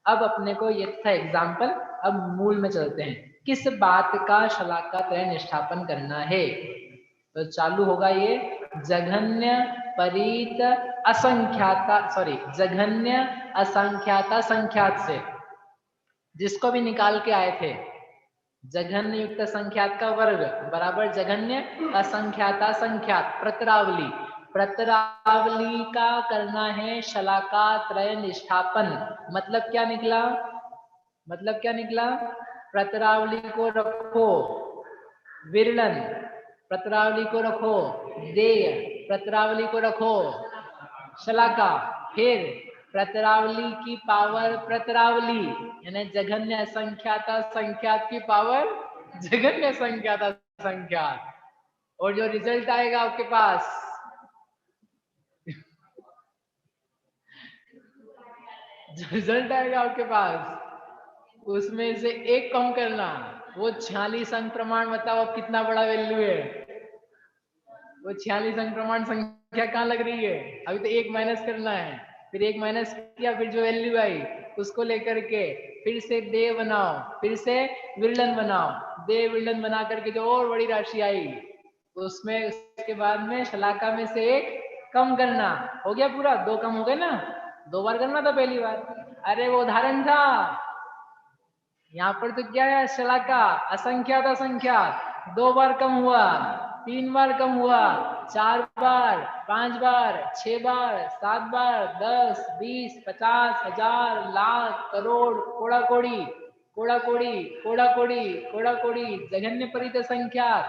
अब अपने को ये था एग्जाम्पल, अब मूल में चलते हैं। किस बात का शलाका त्रय निष्ठापन करना है? तो चालू होगा ये जघन्य परीत असंख्याता, सॉरी जघन्य असंख्याता संख्यात से, जिसको भी निकाल के आए थे। जघन्य युक्त संख्यात का वर्ग बराबर जघन्य असंख्याता संख्यात प्रतरावली, प्रतरावली का करना है शलाका त्रय निष्ठापन। मतलब क्या निकला? मतलब क्या निकला? प्रतरावली को रखो विरलन, प्रतरावली को रखो देय, प्रतरावली को रखो शलाका, फिर प्रतरावली की पावर प्रतरावली, यानी जघन्य असंख्याता संख्यात की पावर जघन्य संख्याता संख्यात, और जो रिजल्ट आएगा आपके पास, जो रिजल्ट आएगा आपके पास उसमें से एक कम करना। वो 46 अंक प्रमाण बताओ अब कितना बड़ा वैल्यू है? वो 46 अंक प्रमाण संख्या कहाँ लग रही है? अभी तो एक माइनस करना है, फिर एक माइनस किया, फिर जो वैल्यू आई उसको लेकर के फिर से दे बनाओ, फिर से विरलन बनाओ, दे विरलन बना करके जो और बड़ी राशि आई उसमें उसके बाद में शलाका में से एक कम करना। हो गया पूरा, दो कम हो गए ना, दो बार करना था पहली बार। अरे वो उदाहरण था, यहाँ पर तो क्या है, शलाका असंख्यात असंख्यात, दो बार कम हुआ, तीन बार कम हुआ, चार बार, पांच बार, छह बार, सात बार, 10, 20, 50, हजार, लाख, करोड़, कोड़ा कोड़ी, कोड़ा कोड़ी, कोड़ा कोड़ी, कोड़ा कोड़ी, जघन्य परित संख्यात,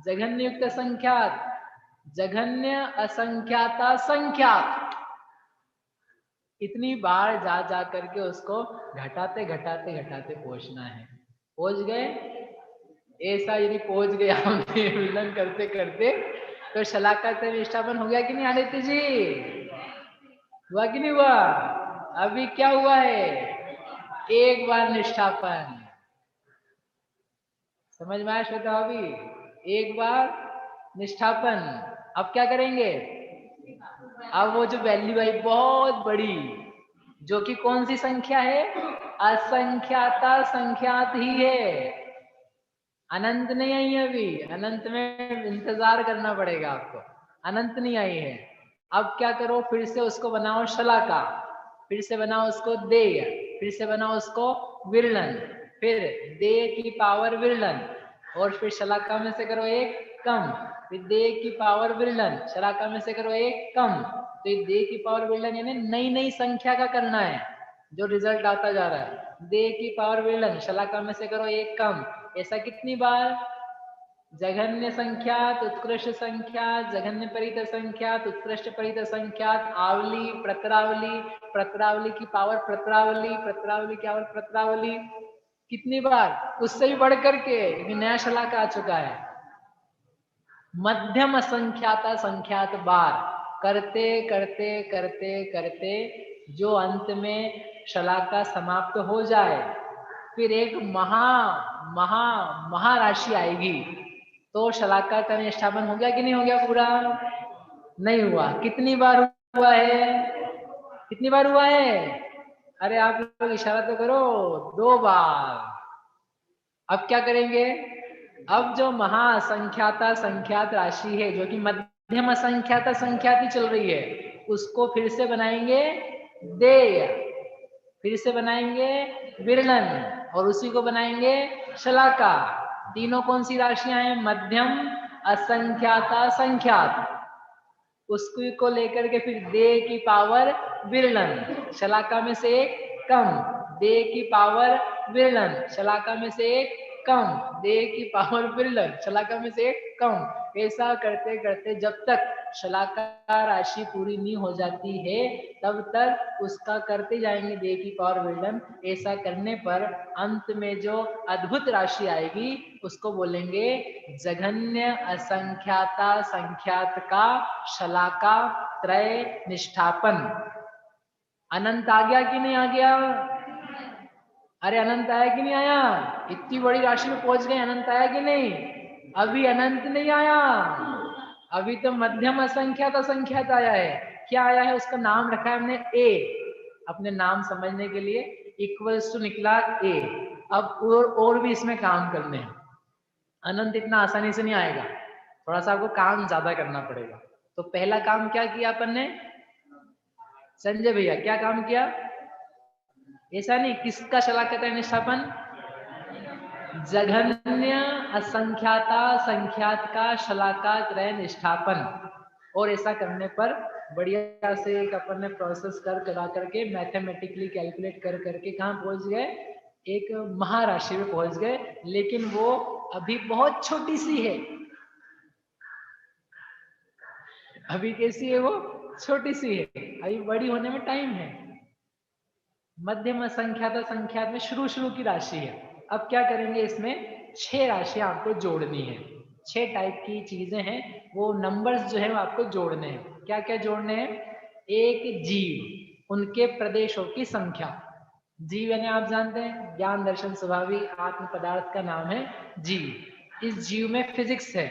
जघन्य युक्त संख्यात, जघन्य असंख्याता संख्यात, इतनी बार जा जा करके उसको घटाते घटाते घटाते पहुंचना है। पहुंच गए? ऐसा यदि पहुंच गए हमने विलन करते करते, तो शलाका त्रय निष्ठापन हो गया कि नहीं आदित्य जी? हुआ कि नहीं हुआ? अभी क्या हुआ है? एक बार निष्ठापन। समझ में आया श्वेता भाभी? एक बार निष्ठापन। अब क्या करेंगे? अब वो जो वैल्यू आई बहुत बड़ी, जो कि कौन सी संख्या है? असंख्याता संख्यात ही है, अनंत नहीं आई है अभी। अनंत में इंतजार करना पड़ेगा आपको, अनंत नहीं आई है। अब क्या करो, फिर से उसको बनाओ शलाका, फिर से बनाओ उसको देय, फिर से बनाओ उसको विरलन, फिर देय की पावर विरलन, और फिर शलाका में से करो एक कम, फिर देय की पावर विरलन, शलाका में से करो एक कम। तो ये देय की पावर विरलन यानी नई नई संख्या का करना है, जो रिजल्ट आता जा रहा है। देय की पावर विरलन, शलाका में से करो एक कम। ऐसा कितनी बार? जघन्य संख्यात, उत्कृष्ट संख्यात, जघन्य परित संख्यात, उत्कृष्ट परित संख्यात, आवली, प्रतरावली, प्रतरावली की पावर प्रतरावली, प्रतरावली की पावर प्रतरावली। कितनी बार? उससे भी बढ़ करके नया शलाका आ चुका है, मध्यम असंख्याता संख्यात बार, करते करते करते करते जो अंत में शलाका समाप्त हो जाए, फिर एक महा महा महाराशि आएगी, तो शलाका का निष्ठापन हो गया कि नहीं हो गया पूरा? नहीं हुआ। कितनी बार हुआ है? कितनी बार हुआ है? अरे आप लोग इशारा तो करो, दो बार। अब क्या करेंगे? अब जो महाअसंख्याता संख्यात राशि है, जो कि मध्यम असंख्याता संख्यात ही चल रही है, उसको फिर से बनाएंगे देय, फिर से बनाएंगे विरलन, और उसी को बनाएंगे शलाका। तीनों कौन सी राशियां हैं? मध्यम असंख्याता संख्यात। उसको को लेकर के फिर दे की पावर विरलन, शलाका में से एक कम, दे की पावर विरलन, शलाका में से एक कम, दे की पावर विरलन, शलाका में से एक कम। ऐसा करते करते जब तक शलाका राशि पूरी नहीं हो जाती है, तब तक उसका करते जाएंगे दे की पावर विरलन। ऐसा करने पर अंत में जो अद्भुत राशि आएगी उसको बोलेंगे जघन्य असंख्याता संख्यात का शलाका त्रय निष्ठापन। अनंत आ गया कि नहीं आ गया? अरे अनंत आया कि नहीं आया? इतनी बड़ी राशि में पहुंच गए, अनंत आया कि नहीं? अभी अनंत नहीं आया, अभी तो मध्यम असंख्यात असंख्यात आया है। क्या आया है? उसका नाम रखा है हमने ए। अपने नाम समझने के लिए इक्वल्स टू निकला ए। अब और भी इसमें काम करने हैं। अनंत इतना आसानी से नहीं आएगा, थोड़ा सा आपको काम ज्यादा करना पड़ेगा। तो पहला काम क्या किया अपन ने? संजय भैया क्या काम किया? ऐसा नहीं, किसका शलाकत निष्ठापन? जघन्य असंख्याता संख्यात का शलाका त्रय निष्ठापन। और ऐसा करने पर बढ़िया से एक अपन ने प्रोसेस करा करके मैथमेटिकली कैलकुलेट कर करके कहाँ पहुंच गए? एक महाराशि में पहुंच गए, लेकिन वो अभी बहुत छोटी सी है। अभी कैसी है वो? छोटी सी है, अभी बड़ी होने में टाइम है। मध्यम असंख्यात संख्यात में शुरू की राशि है। अब क्या करेंगे, इसमें 6 राशियां आपको जोड़नी है। 6 टाइप की चीजें हैं, वो नंबर्स जो है वो आपको जोड़ने हैं। क्या क्या जोड़ने हैं? एक जीव, उनके प्रदेशों की संख्या। जीव यानी आप जानते हैं ज्ञान दर्शन स्वभावी आत्म पदार्थ का नाम है जीव। इस जीव में फिजिक्स है,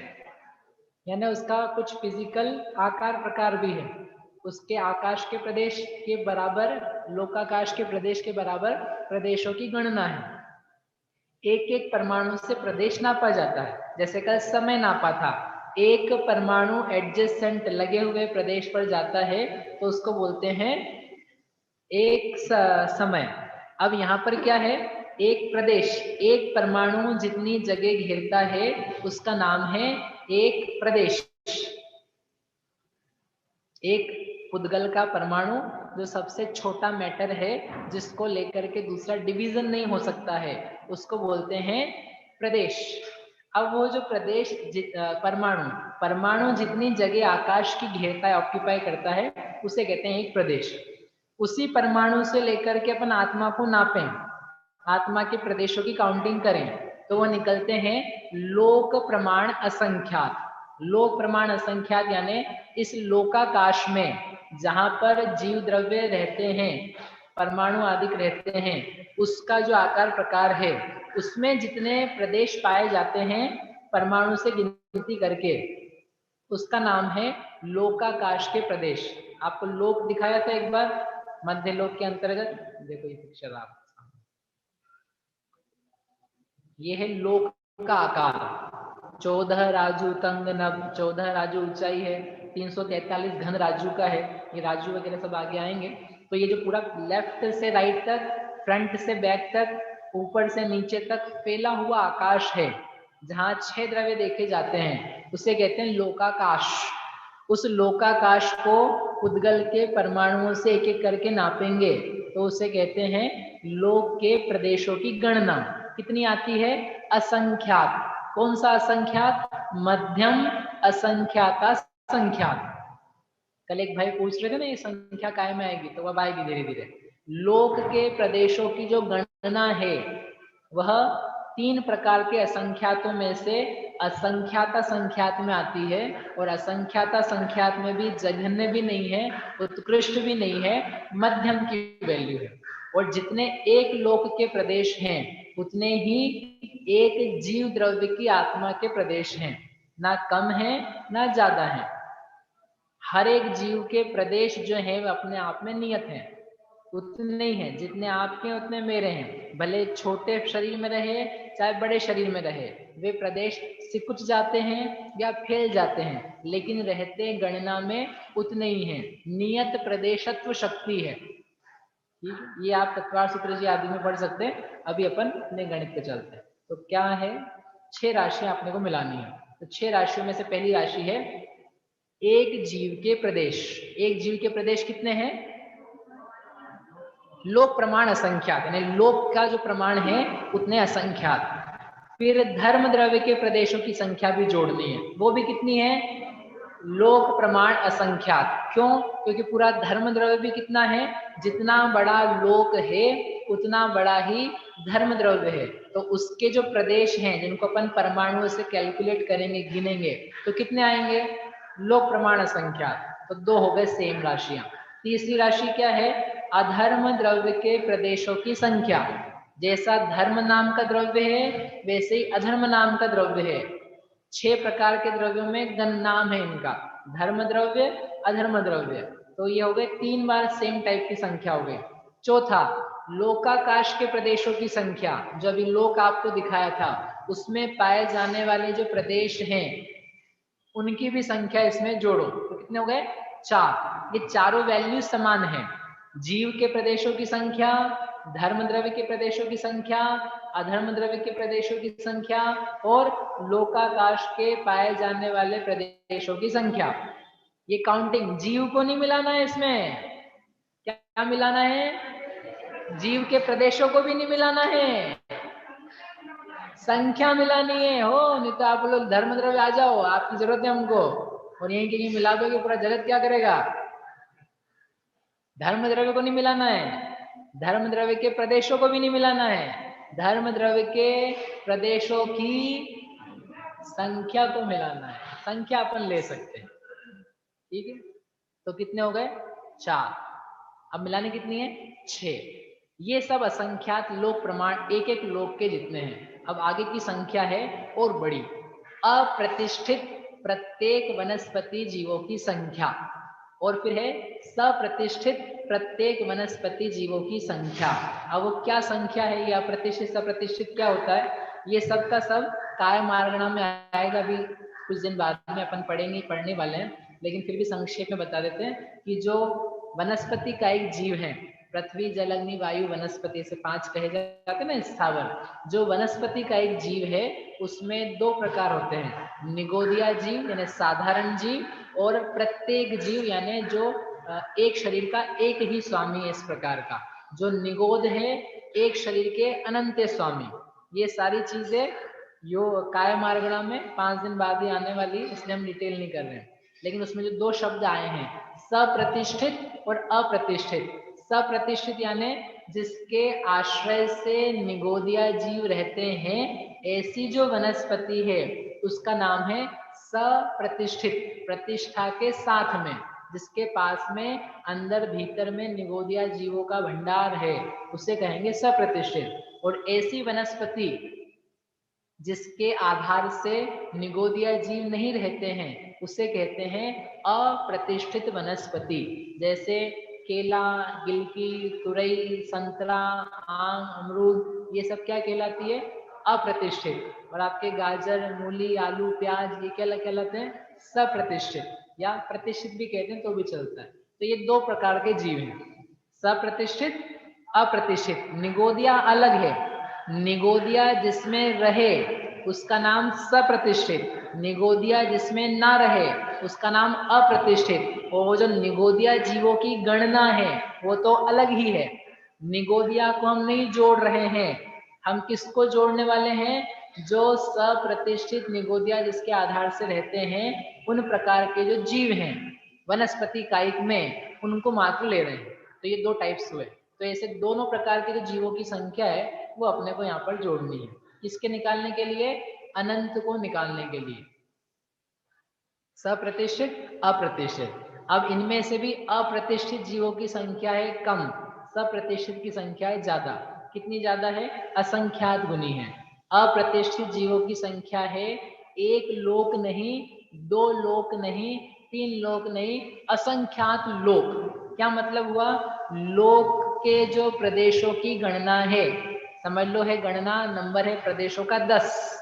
यानी उसका कुछ फिजिकल आकार प्रकार भी है। उसके आकाश के प्रदेश के बराबर, लोकाकाश के प्रदेश के बराबर प्रदेशों की गणना है। एक एक परमाणु से प्रदेश नापा जाता है। जैसे कल समय नापा था, एक परमाणु एडजेसेंट लगे हुए प्रदेश पर जाता है तो उसको बोलते हैं एक समय। अब यहाँ पर क्या है? एक प्रदेश, एक परमाणु जितनी जगह घेरता है उसका नाम है एक प्रदेश। एक पुद्गल का परमाणु जो सबसे छोटा मैटर है, जिसको लेकर के दूसरा डिवीजन नहीं हो सकता है, उसको बोलते हैं प्रदेश। अब वो जो प्रदेश परमाणु जितनी जगह आकाश की घेरता है, ऑक्यूपाई करता है, उसे कहते हैं एक प्रदेश। उसी परमाणु से लेकर के अपन आत्मा को नापें, आत्मा के प्रदेशों की काउंटिंग करें, तो वो निकलते हैं लोक प्रमाण असंख्यात। लोक प्रमाण असंख्यात यानी इस लोकाकाश में जहां पर जीव द्रव्य रहते हैं, परमाणु आदि रहते हैं, उसका जो आकार प्रकार है, उसमें जितने प्रदेश पाए जाते हैं परमाणु से गिनती करके, उसका नाम है लोकाकाश के प्रदेश। आपको लोक दिखाया था एक बार, मध्य लोक के अंतर्गत। देखो ये पिक्चर आप, ये है लोक का आकार। 14 राजू तंग नभ, 14 राजू ऊंचाई है, 343 घन राजू का है। ये राजू वगैरह सब आगे आएंगे। तो ये जो पूरा लेफ्ट से राइट तक, फ्रंट से बैक तक, ऊपर से नीचे तक फैला हुआ आकाश है, जहाँ 6 द्रव्य देखे जाते हैं, उसे कहते हैं लोकाकाश। उस लोकाकाश को उद्गल के परमाणुओं से एक एक करके नापेंगे तो उसे कहते हैं लोक के प्रदेशों की गणना। कितनी आती है? असंख्यात। कौन सा असंख्यात? मध्यम असंख्याता संख्यात। कल एक भाई पूछ रहे थे ना ये संख्या काय में आएगी, तो अब आएगी धीरे धीरे। लोक के प्रदेशों की जो गणना है वह 3 प्रकार के असंख्यातों में से असंख्याता संख्यात में आती है। और असंख्याता संख्यात में भी जघन्य भी नहीं है, उत्कृष्ट भी नहीं है, मध्यम की वैल्यू है। और जितने एक लोक के प्रदेश हैं उतने ही एक जीव द्रव्य की आत्मा के प्रदेश हैं, ना कम है ना ज्यादा है। हर एक जीव के प्रदेश जो है वो अपने आप में नियत है, उतने ही हैं, जितने आपके उतने मेरे हैं। भले छोटे शरीर में रहे चाहे बड़े शरीर में रहे, वे प्रदेश सिकुड़ जाते हैं या फैल जाते हैं, लेकिन रहते गणना में उतने ही हैं। नियत प्रदेशत्व शक्ति है। ठीक है, ये आप तत्वार सूत्र जी आदि में पढ़ सकते हैं। अभी अपन अपने गणित पे चलते हैं। तो क्या है? 6 राशियां अपने को मिलानी है। तो 6 राशियों में से पहली राशि है एक जीव के प्रदेश। एक जीव के प्रदेश कितने हैं? लोक प्रमाण असंख्यात, यानी लोक का जो प्रमाण है उतने असंख्यात। फिर धर्म द्रव्य के प्रदेशों की संख्या भी जोड़नी है, वो भी कितनी है? लोक प्रमाण असंख्यात। क्यों? क्योंकि पूरा धर्म द्रव्य भी कितना है? जितना बड़ा लोक है उतना बड़ा ही धर्म द्रव्य है। तो उसके जो प्रदेश हैं जिनको अपन परमाणुओं से कैलकुलेट करेंगे, गिनेंगे, तो कितने आएंगे? लोक प्रमाण असंख्यात। तो 2 हो गए सेम राशियां। तीसरी राशि क्या है? अधर्म द्रव्य के प्रदेशों की संख्या। जैसा धर्म नाम का द्रव्य है वैसे ही अधर्म नाम का द्रव्य है। 6 प्रकार के द्रव्यों में नाम है इनका, धर्म द्रव्य, अधर्म द्रव्य। तो ये हो गए 3 बार सेम टाइप की संख्या हो गई। चौथा, लोकाकाश के प्रदेशों की संख्या, जो अभी लोक आपको दिखाया था उसमें पाए जाने वाले जो प्रदेश हैं उनकी भी संख्या इसमें जोड़ो, तो कितने हो गए? 4। ये चारों वैल्यू समान है। जीव के प्रदेशों की संख्या, धर्म द्रव्य के प्रदेशों की संख्या, अधर्म द्रव्य के प्रदेशों की संख्या और लोकाकाश के पाए जाने वाले प्रदेशों की संख्या। ये काउंटिंग, जीव को नहीं मिलाना है इसमें। क्या मिलाना है? जीव के प्रदेशों को भी नहीं मिलाना है, संख्या मिलानी है। हो नहीं तो आप लोग धर्म द्रव्य आ जाओ, आपकी जरूरत है हमको, और यहीं कहीं मिला दोगे पूरा जगत क्या करेगा? धर्म द्रव्य को नहीं मिलाना है, धर्म द्रव्य के प्रदेशों को भी नहीं मिलाना है, धर्म द्रव्य के प्रदेशों की संख्या को मिलाना है। संख्या अपन ले सकते हैं, ठीक है। तो कितने हो गए? 4। अब मिलाने कितनी है? 6। ये सब असंख्यात लोक प्रमाण एक एक लोक के जितने हैं। अब आगे की संख्या है और बड़ी, अप्रतिष्ठित प्रत्येक वनस्पति जीवों की संख्या, और फिर है सप्रतिष्ठित प्रत्येक वनस्पति जीवों की संख्या। अब वो क्या संख्या है, ये अप्रतिष्ठित सप्रतिष्ठित क्या होता है, ये सब का सब काय मार्गणा में आएगा, भी कुछ दिन बाद में अपन पढ़ने वाले हैं, लेकिन फिर भी संक्षेप में बता देते हैं कि जो वनस्पति का एक जीव है, पृथ्वी जल अग्नि वायु वनस्पति से 5 कहे जाते हैं ना स्थावर। जो वनस्पति का एक जीव है उसमें 2 प्रकार होते हैं, निगोदिया जीव यानी साधारण जीव, और प्रत्येक जीव यानी जो एक शरीर का एक ही स्वामी है। इस प्रकार का जो निगोद है, एक शरीर के अनंत स्वामी। ये सारी चीजें यो काय मार्गणा में 5 दिन बाद ही आने वाली, इसलिए हम डिटेल नहीं कर रहे हैं। लेकिन उसमें जो 2 शब्द आए हैं, सप्रतिष्ठित और अप्रतिष्ठित। सप्रतिष्ठित यानी जिसके आश्रय से निगोदिया जीव रहते हैं, ऐसी जो वनस्पति है उसका नाम है सप्रतिष्ठित। प्रतिष्ठा के साथ में, जिसके पास में अंदर भीतर में निगोदिया जीवों का भंडार है, उसे कहेंगे सप्रतिष्ठित। और ऐसी वनस्पति जिसके आधार से निगोदिया जीव नहीं रहते हैं, उसे कहते हैं अप्रतिष्ठित वनस्पति। जैसे केला, गिलकी, तुरई, संतरा, आम, अमरूद, ये सब क्या कहलाती है? अप्रतिष्ठित। और आपके गाजर, मूली, आलू, प्याज, ये क्या कहलाते हैं? सप्रतिष्ठित, या प्रतिष्ठित भी कहते हैं तो भी चलता है। तो ये 2 प्रकार के जीव हैं, सप्रतिष्ठित, अप्रतिष्ठित। निगोदिया अलग है, निगोदिया जिसमें रहे उसका नाम सप्रतिष्ठित, निगोदिया जिसमें ना रहे उसका नाम अप्रतिष्ठित। और वो जो निगोदिया जीवों की गणना है वो तो अलग ही है। निगोदिया को हम नहीं जोड़ रहे हैं, हम किसको जोड़ने वाले हैं? जो सप्रतिष्ठित निगोदिया जिसके आधार से रहते हैं, उन प्रकार के जो जीव हैं वनस्पति कायिक में, उनको मात्र ले रहे हैं। तो ये 2 टाइप्स हुए। तो ऐसे दोनों प्रकार के जो जीवों की संख्या है वो अपने को यहाँ पर जोड़नी है। किसके निकालने के लिए? अनंत को निकालने के लिए। सप्रतिष्ठित, अप्रतिष्ठित। अब इनमें से भी अप्रतिष्ठित जीवों की संख्या है कम, सप्रतिष्ठित की संख्या है ज्यादा। कितनी ज्यादा है? असंख्यात गुनी है। अप्रतिष्ठित जीवों की संख्या है 1 लोक नहीं, 2 लोक नहीं, 3 लोक नहीं, असंख्यात लोक। क्या मतलब हुआ? लोक के जो प्रदेशों की गणना है, समझ लो है गणना, नंबर है प्रदेशों का 10।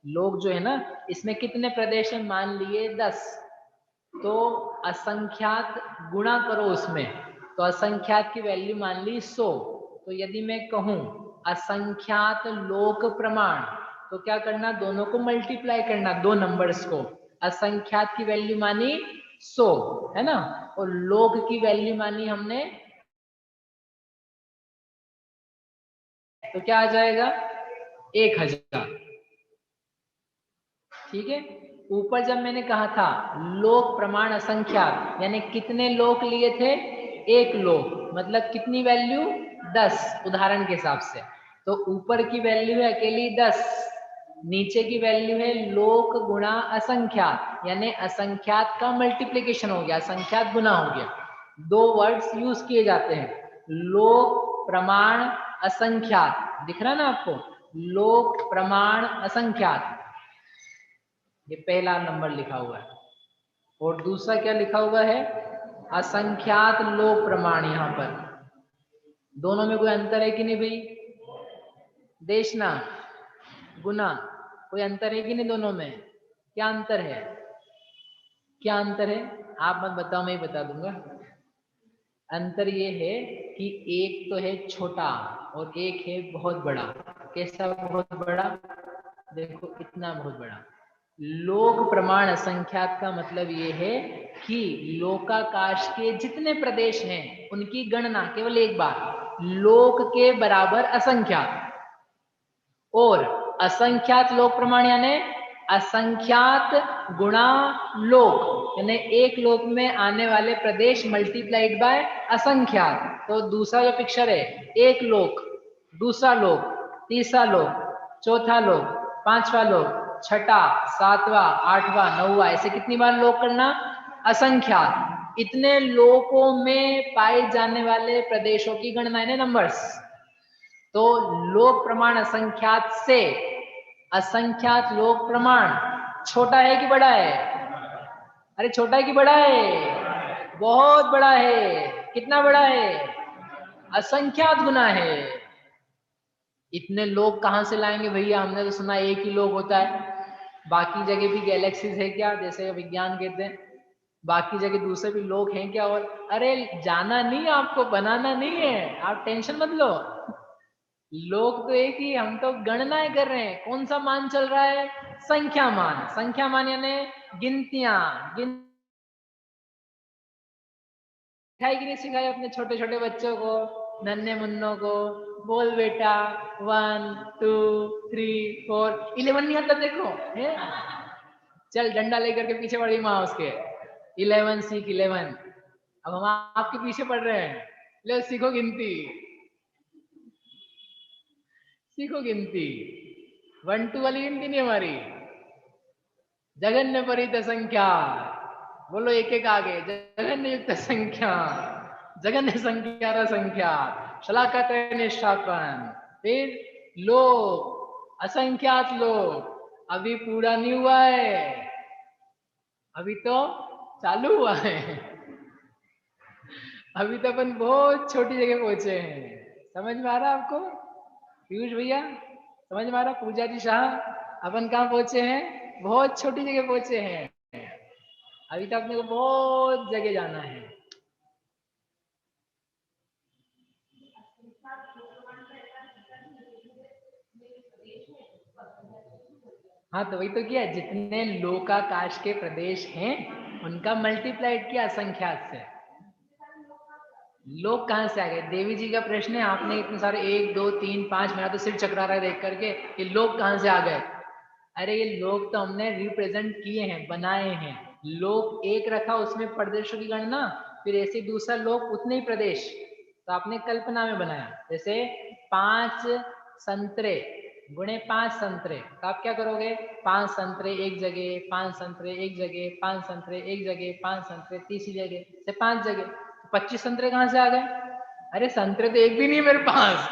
लोग जो है ना, इसमें कितने प्रदेश है? मान लिए 10। तो असंख्यात गुणा करो उसमें, तो असंख्यात की वैल्यू मान ली 100। तो यदि मैं कहूं असंख्यात लोक प्रमाण, तो क्या करना? दोनों को मल्टीप्लाई करना, 2 नंबर्स को। असंख्यात की वैल्यू मानी 100, है ना, और लोक की वैल्यू मानी हमने, तो क्या आ जाएगा? 1000। ठीक है। ऊपर जब मैंने कहा था लोक प्रमाण असंख्यात, यानी कितने लोक लिए थे? 1 लोक, मतलब कितनी वैल्यू? 10, उदाहरण के हिसाब से। तो ऊपर की वैल्यू है अकेली 10, नीचे की वैल्यू है लोक गुणा असंख्यात, यानी असंख्यात का मल्टीप्लीकेशन हो गया, असंख्यात गुना हो गया। 2 वर्ड्स यूज किए जाते हैं, लोक प्रमाण असंख्यात। दिख रहा ना आपको? लोक प्रमाण असंख्यात, ये पहला नंबर लिखा हुआ है। और दूसरा क्या लिखा हुआ है? असंख्यात लोक प्रमाण। यहाँ पर दोनों में कोई अंतर है कि नहीं भाई? देशना, गुना, कोई अंतर है कि नहीं दोनों में? क्या अंतर है? क्या अंतर है? आप मत बताओ, मैं ही बता दूंगा। अंतर ये है कि एक तो है छोटा और एक है बहुत बड़ा। कैसा बहुत बड़ा? देखो इतना बहुत बड़ा। लोक प्रमाण असंख्यात का मतलब ये है कि लोकाकाश के जितने प्रदेश हैं उनकी गणना केवल एक बार लोक के बराबर असंख्यात, और असंख्यात लोक प्रमाण यानी असंख्यात गुणा लोक, यानी एक लोक में आने वाले प्रदेश मल्टीप्लाइड बाय असंख्यात। तो दूसरा जो पिक्चर है, एक लोक, दूसरा लोक, तीसरा लोक, चौथा लोक, पांचवा लोक, छठा, सातवां, आठवां, नौवां, ऐसे कितनी बार लोक करना? असंख्यात। इतने लोकों में पाए जाने वाले प्रदेशों की गणना है, नंबर्स। तो लोक प्रमाण असंख्यात से असंख्यात लोक प्रमाण छोटा है कि बड़ा है? अरे छोटा है कि बड़ा है? बहुत बड़ा है। कितना बड़ा है? असंख्यात गुना है। इतने लोग कहां से लाएंगे भैया? हमने तो सुना एक ही लोग होता है। बाकी जगह भी गैलेक्सीज है क्या, जैसे विज्ञान कहते हैं? बाकी जगह दूसरे भी लोग हैं क्या? और अरे जाना नहीं, आपको बनाना नहीं है, आप टेंशन मत लो। लोग तो एक ही, हम तो गणनाएं कर रहे हैं। कौन सा मान चल रहा है? संख्या मान। संख्या मान यानी गिनतियां। सिखाई कि नहीं सिखाई अपने छोटे छोटे बच्चों को, नन्हे मुन्नों को? बोल बेटा, 1 2 3 4, 11 नहीं आता देखो है? चल डंडा लेकर के पीछे पड़ी माँ उसके, 11 सीख 11। अब हम आपके पीछे पड़ रहे हैं, ले सीखो गिनती, सीखो गिनती। 1 2 वाली गिनती नहीं हमारी। जगन्य परित संख्या, बोलो एक एक आगे। जगन्य युक्त संख्या, जगन्य संख्या संख्या, शलाका निष्ठापन, फिर लोग, असंख्यात लोग। अभी पूरा नहीं हुआ है, अभी तो चालू हुआ है। अभी तो अपन बहुत छोटी जगह पहुंचे हैं। समझ में आ रहा आपको पीयूष भैया? समझ में आ रहा पूजा जी शाह? अपन कहाँ पहुंचे हैं? बहुत छोटी जगह पहुंचे हैं। अभी तक अपने को बहुत जगह जाना है। हाँ तो वही तो किया, जितने लोकाकाश के प्रदेश हैं उनका मल्टीप्लाइड किया असंख्यात से। लोग कहाँ से आ गए? देवी जी का प्रश्न है। आपने इतने सारे 1 2 3 5, मेरा तो सिर चकरा रहा है देख करके कि लोग कहाँ से आ गए। अरे ये लोग तो हमने रिप्रेजेंट किए हैं, बनाए हैं। लोग एक रखा, उसमें प्रदेशों की गणना, फिर ऐसे दूसरा लोग उतने ही प्रदेश, तो आपने कल्पना में बनाया। जैसे 5 संतरे गुणे 5 संतरे, तो आप क्या करोगे? 5 संतरे एक जगह, 5 संतरे एक जगह, 5 संतरे एक जगह, 5 संतरे तीसरी जगह से 5 जगह, 25 संतरे कहाँ से आ गए? अरे संतरे तो एक भी नहीं है मेरे पास,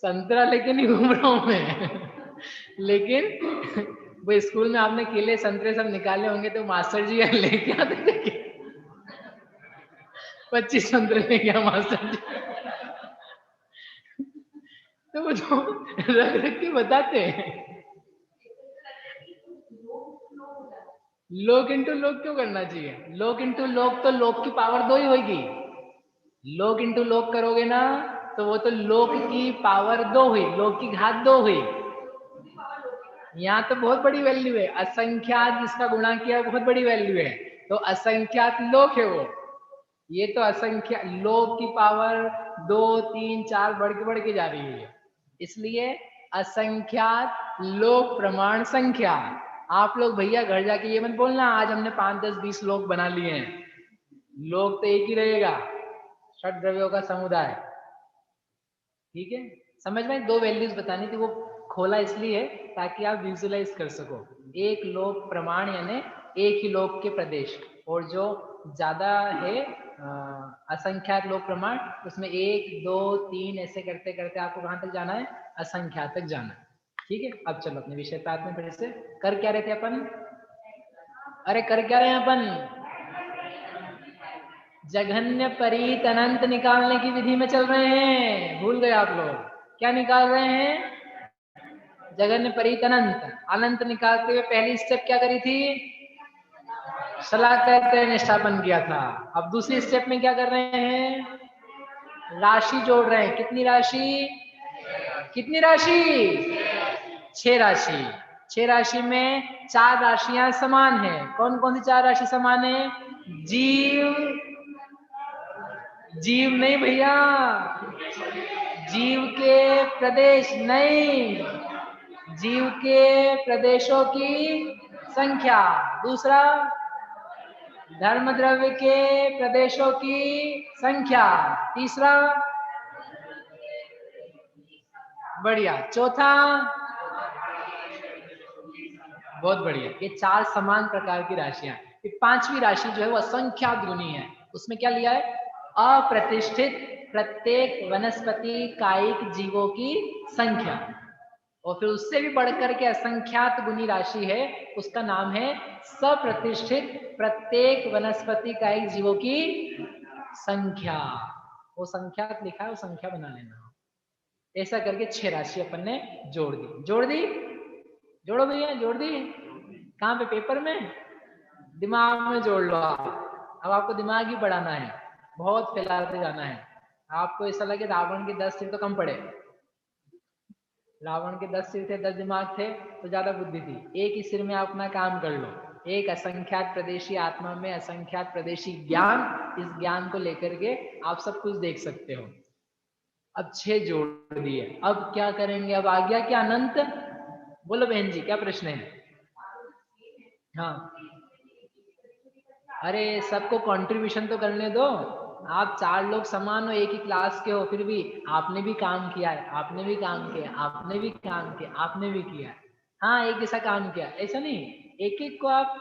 संतरा लेके नहीं घूम रहा हूं मैं। लेकिन वो स्कूल में आपने केले संतरे सब निकाले होंगे तो मास्टर जी लेके आते थे। 25 संतरे लेके आ मास्टर जी। तो वो तो रख रख के बताते हैं। लोग इंटू लोग क्यों करना चाहिए? लोग इंटू लोग तो लोग की पावर 2 ही होगी। लोग इंटू लोग करोगे ना तो वो तो लोग की पावर 2 हुई, लोग की घात 2 हुई। यहाँ तो बहुत बड़ी वैल्यू है, असंख्यात जिसका गुणा किया बहुत बड़ी वैल्यू है, तो असंख्यात लोक है वो। ये तो असंख्या लोक की पावर 2 3 4 बढ़ के जा रही है, इसलिए असंख्यात लोक प्रमाण संख्या। आप लोग भैया घर जाके ये मत बोलना आज हमने 5 10 20 लोक बना लिए हैं। लोक तो एक ही रहेगा, षट द्रव्यों का समुदाय। ठीक है, समझ में? 2 वैल्यूज बतानी थी, वो खोला इसलिए ताकि आप विजुअलाइज कर सको। एक लोक प्रमाण यानी एक ही लोक के प्रदेश, और जो ज्यादा है असंख्यात लोक प्रमाण, उसमें 1 2 3 ऐसे करते करते आपको कहां तक जाना है? असंख्यात तक जाना है। ठीक है, अब चलो अपने विषय पे आते हैं फिर से। कर क्या रहे थे अपन? अरे कर क्या रहे हैं अपन? जघन्य परीत अनंत निकालने की विधि में चल रहे हैं। भूल गए आप लोग? क्या निकाल रहे हैं? जघन्य परीत अनंत। अनंत निकालते हुए पहली स्टेप क्या करी थी? शलाका निष्ठापन किया था। अब दूसरी स्टेप में क्या कर रहे हैं? राशि जोड़ रहे हैं। कितनी राशि? कितनी राशि? 6 राशि। 6 राशि में 4 राशियां समान है। कौन कौन सी 4 राशि समान है? जीव, जीव नहीं भैया, जीव के प्रदेश नहीं, जीव के प्रदेशों की संख्या। दूसरा, धर्म द्रव्य के प्रदेशों की संख्या। तीसरा, बढ़िया। चौथा, बहुत बढ़िया। ये 4 समान प्रकार की राशियां। ये 5वीं राशि जो है वो असंख्यात गुनी है। उसमें क्या लिया है? अप्रतिष्ठित प्रत्येक वनस्पति कायिक जीवों की संख्या। और फिर उससे भी बढ़कर के असंख्यात गुनी राशि है, उसका नाम है सप्रतिष्ठित प्रत्येक वनस्पति कायिक जीवों की संख्या। वो संख्यात लिखा है, वो संख्या बना लेना। ऐसा करके 6 राशि अपन ने जोड़ दी। जोड़ दी? जोड़ो भैया, जोड़ दी। कहाँ पे? पेपर में? दिमाग में जोड़ लो आप। अब आपको दिमाग ही बढ़ाना है, बहुत फैलाते जाना है। आपको ऐसा लगे रावण के 10 सिर तो कम पड़े। रावण के 10 सिर थे, 10 दिमाग थे तो ज्यादा बुद्धि थी। एक ही सिर में आप अपना काम कर लो। एक असंख्यात प्रदेशी आत्मा में असंख्यात प्रदेशी ज्ञान, इस ज्ञान को लेकर के आप सब कुछ देख सकते हो। अब 6 जोड़ दिए, अब क्या करेंगे? अब आ गया क्या? अनंत। बोलो बहन जी, क्या प्रश्न है? हाँ, अरे सबको कंट्रीब्यूशन तो करने दो। आप 4 लोग समान हो, एक ही क्लास के हो, फिर भी आपने भी काम किया है, आपने भी काम किया, आपने भी काम किया, आपने भी किया। हाँ, एक जैसा काम किया, ऐसा नहीं। एक एक को आप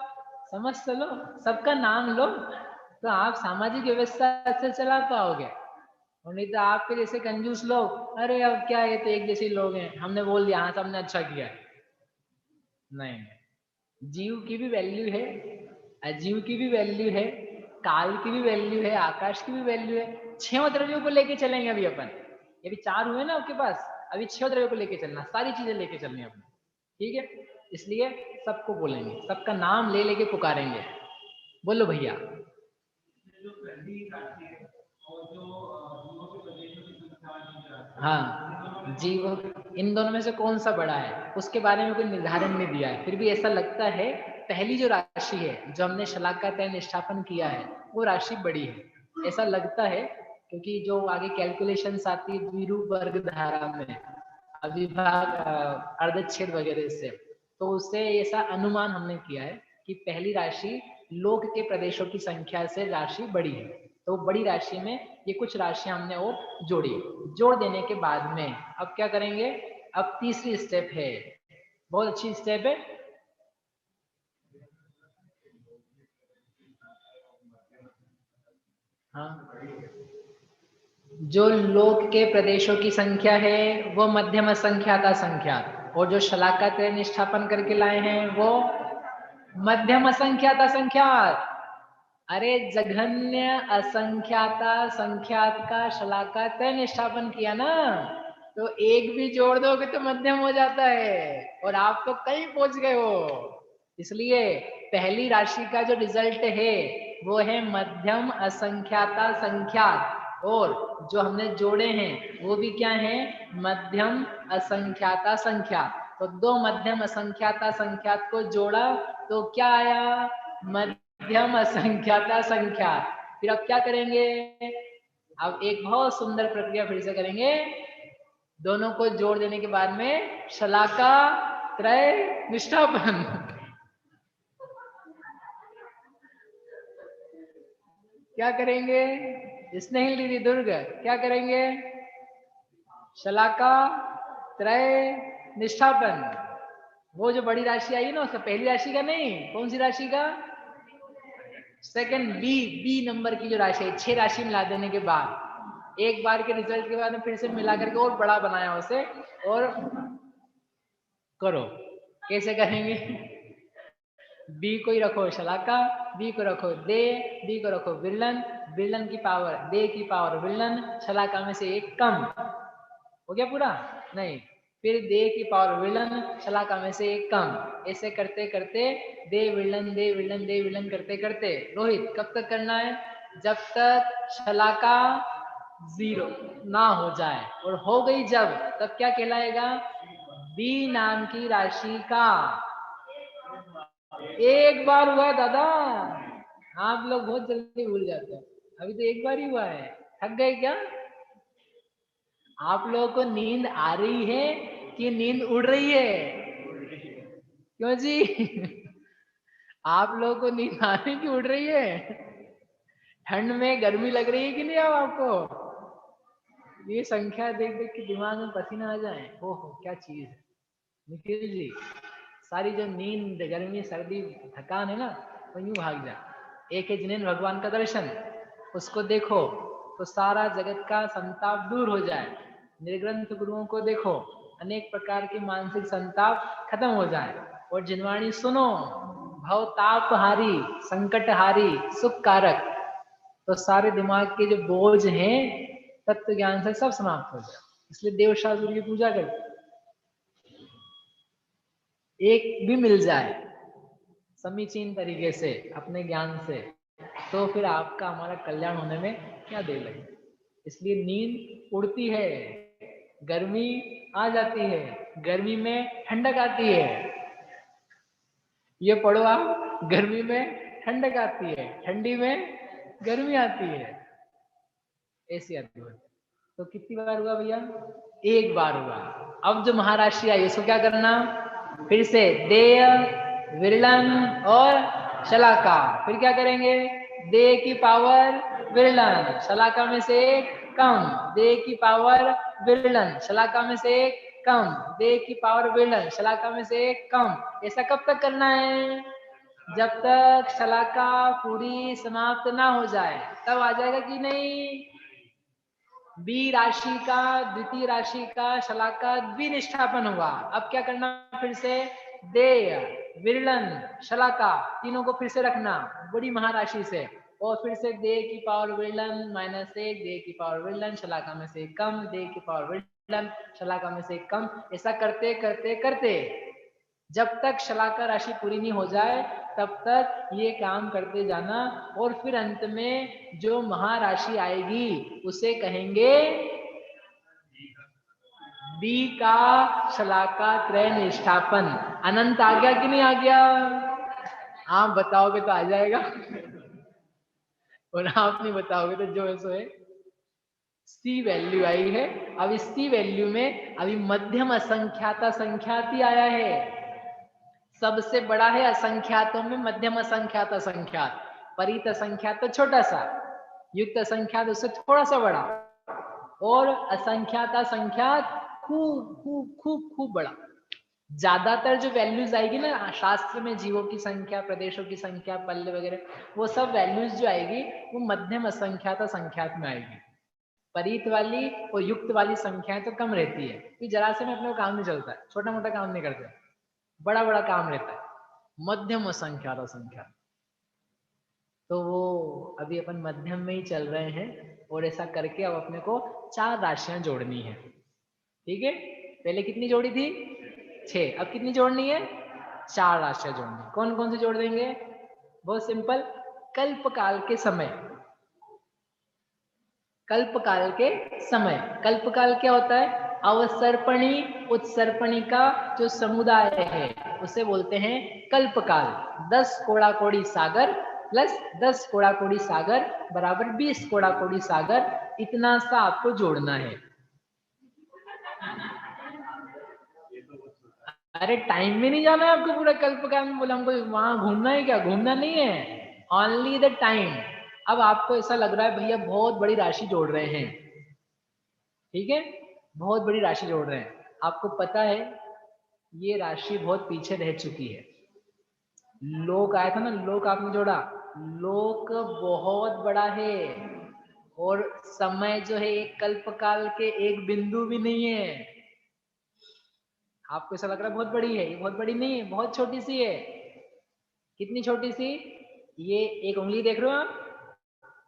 समझ तो लो, सबका नाम लो, तो आप सामाजिक व्यवस्था से चला पाओगे। और नहीं तो आपके जैसे कंजूस लोग, अरे अब क्या, ये तो एक जैसे लोग हैं, हमने बोल दिया हाँ सबने अच्छा किया। नहीं, जीव की भी वैल्यू है, अजीव की भी वैल्यू है, काल की भी वैल्यू है, आकाश की भी वैल्यू है। 6 द्रव्यों को लेके चलेंगे अभी अपन। ये भी 4 हुए ना आपके पास, अभी 6 द्रव्यों को लेके चलना, सारी चीजें लेके चलनी है अपने। ठीक है? इसलिए सबको बोलेंगे, सबका नाम ले लेके पुकारेंगे। बोलो भैया। हाँ, जीव, इन दोनों में से कौन सा बड़ा है उसके बारे में कोई निर्धारण नहीं दिया है। फिर भी ऐसा लगता है पहली जो राशि है जो हमने शलाका तय निष्ठापन किया है वो राशि बड़ी है, ऐसा लगता है। क्योंकि जो आगे कैलकुलेशंस आती है द्विरूप वर्ग धारा में, अविभाग, अर्धच्छेद वगैरह से, तो उससे ऐसा अनुमान हमने किया है कि पहली राशि लोक के प्रदेशों की संख्या से राशि बड़ी है। तो बड़ी राशि में ये कुछ राशियां हमने और जोड़ी। जोड़ देने के बाद में अब क्या करेंगे? अब तीसरी स्टेप है, बहुत अच्छी स्टेप है। हाँ, जो लोक के प्रदेशों की संख्या है वो मध्यम असंख्यात असंख्यात, और जो शलाका त्रय निष्ठापन करके लाए हैं वो मध्यम असंख्यात असंख्यात। अरे जघन्य असंख्याता संख्यात का शलाका तय निष्ठापन किया ना, तो एक भी जोड़ दोगे तो मध्यम हो जाता है, और आप तो कहीं पहुंच गए हो। इसलिए पहली राशि का जो रिजल्ट है वो है मध्यम असंख्याता संख्यात, और जो हमने जोड़े हैं वो भी क्या है? मध्यम असंख्याता संख्यात। तो 2 मध्यम असंख्याता संख्यात को जोड़ा तो क्या आया? मध्यम असंख्याता संख्या। फिर अब क्या करेंगे? अब एक बहुत सुंदर प्रक्रिया फिर से करेंगे। दोनों को जोड़ देने के बाद में शलाका त्रय निष्ठापन। क्या करेंगे? स्नेहिल दीदी, दुर्ग, क्या करेंगे? शलाका त्रय निष्ठापन। वो जो बड़ी राशि आई ना, उसका पहली राशि का नहीं, कौन सी राशि का? सेकंड, बी नंबर की जो राशि है, 6 राशि मिला देने के बाद, एक बार के रिजल्ट के बाद में फिर से मिला करके और बड़ा बनाया उसे, और करो। कैसे करेंगे? बी को ही रखो शलाका, बी को रखो दे, बी को रखो विरलन, विरलन की पावर दे की पावर विरलन, शलाका में से एक कम। हो गया पूरा? नहीं, फिर दे की पावर विलन, शलाका में से एक कम। ऐसे करते करते दे विलन दे विलन दे विलन करते करते रोहित कब तक करना है? जब तक शलाका 0 ना हो जाए। और हो गई जब, तब क्या कहलाएगा? बी नाम की राशि का एक बार हुआ दादा। आप लोग बहुत जल्दी भूल जाते हैं, अभी तो एक बार ही हुआ है। थक गए क्या? आप लोगों को नींद आ रही है कि नींद उड़ रही है? क्यों जी? आप लोगों को नींद आ रही कि उड़ रही है? ठंड में गर्मी लग रही है कि नहीं अब आपको? ये संख्या देख देख के दिमाग में पसीना आ जाए। ओहो क्या चीज है निखिल जी। सारी जो नींद गर्मी सर्दी थकान है ना, वो यूं भाग जाए। एक है जिनेन्द्र भगवान का दर्शन, उसको देखो तो सारा जगत का संताप दूर हो जाए। निर्ग्रंथ गुरुओं को देखो, अनेक प्रकार के मानसिक संताप खत्म हो जाए। और जिनवाणी सुनो, भवताप हारी, संकट हारी, सुख कारक, तो सारे दिमाग के जो बोझ हैं तत्व ज्ञान से सब समाप्त हो जाए। इसलिए देव शास्त्र की पूजा करते, एक भी मिल जाए समीचीन तरीके से अपने ज्ञान से, तो फिर आपका हमारा कल्याण होने में क्या देर लगे। इसलिए नींद उड़ती है, गर्मी आ जाती है, गर्मी में ठंडक आती है। ये पढ़ो आप, गर्मी में ठंडक आती है, ठंडी में गर्मी आती है, ऐसी आती है। तो कितनी बार हुआ भैया? एक बार हुआ। अब जो महाराशि आई उसको क्या करना? फिर से देय, विरलन और शलाका। फिर क्या करेंगे? दे की पावर विरलन, शलाका में से एक कम, दे की पावर विरलन, शलाका में से एक कम, दे की पावर विरलन, शलाका में से एक कम। ऐसा कब तक करना है? जब तक शलाका पूरी समाप्त ना हो जाए। तब आ जाएगा कि नहीं? बी राशि का, द्वितीय राशि का शलाका द्विनिष्ठापन हुआ। अब क्या करना? फिर से देय, विरलन, शलाका तीनों को फिर से रखना बड़ी महाराशि से। और फिर से दे की पावर विरलन -1, दे की पावर विरलन, शलाका में से कम, दे की पावर विरलन, शलाका में से कम। ऐसा करते करते करते जब तक शलाका राशि पूरी नहीं हो जाए तब तक ये काम करते जाना। और फिर अंत में जो महाराशि आएगी उसे कहेंगे बी का शलाका त्रय निष्ठापन। अनंत आ गया कि नहीं आ गया? आप बताओगे तो आ जाएगा और आप नहीं बताओगे तो जो है सो है। सी वैल्यू आई है। अब इस सी वैल्यू में अभी मध्यम असंख्याता संख्यात ही आया है। सबसे बड़ा है असंख्यातों में मध्यम असंख्यात असंख्यात, परित असंख्यात तो छोटा सा, युक्त असंख्यात उससे थोड़ा सा बड़ा, और असंख्यात असंख्यात खूब खूब खूब खूब बड़ा। ज्यादातर जो वैल्यूज आएगी ना शास्त्र में, जीवों की संख्या, प्रदेशों की संख्या, पल्ले वगैरह, वो सब वैल्यूज जो आएगी वो मध्यम असंख्यात असंख्यात में आएगी। परित वाली और युक्त वाली संख्याएं तो कम रहती है कि जरा से में अपने को काम नहीं चलता है, छोटा मोटा काम नहीं करते, बड़ा बड़ा काम रहता है। मध्यम असंख्यात असंख्यात, तो वो अभी अपन मध्यम में ही चल रहे हैं। और ऐसा करके अब अपने को 4 राशियां जोड़नी है। ठीक है, पहले कितनी जोड़ी थी? 6, अब कितनी जोड़नी है? 4 राशियां जोड़नी। कौन कौन से जोड़ देंगे? बहुत सिंपल, कल्पकाल के समय। कल्पकाल के समय, कल्पकाल क्या होता है? अवसर्पणी उत्सर्पणी का जो समुदाय है उसे बोलते हैं कल्पकाल। 10 कोड़ा कोड़ी सागर प्लस 10 कोड़ा कोड़ी सागर बराबर 20 कोड़ा कोड़ी सागर, इतना सा आपको जोड़ना है। अरे टाइम में नहीं जाना है आपको पूरा कल्पकाल में, बोला हमको वहां घूमना है क्या? घूमना नहीं है, ओनली द टाइम। अब आपको ऐसा लग रहा है भैया बहुत बड़ी राशि जोड़ रहे हैं, ठीक है, बहुत बड़ी राशि जोड़ रहे हैं। आपको पता है ये राशि बहुत पीछे रह चुकी है। लोक आया था ना, लोक आपने जोड़ा, लोक बहुत बड़ा है और समय जो है एक कल्पकाल के एक बिंदु भी नहीं है। आपको ऐसा लग रहा है बहुत बड़ी है, ये बहुत बड़ी नहीं है, बहुत छोटी सी है। कितनी छोटी सी, ये एक उंगली देख रहे हो आप,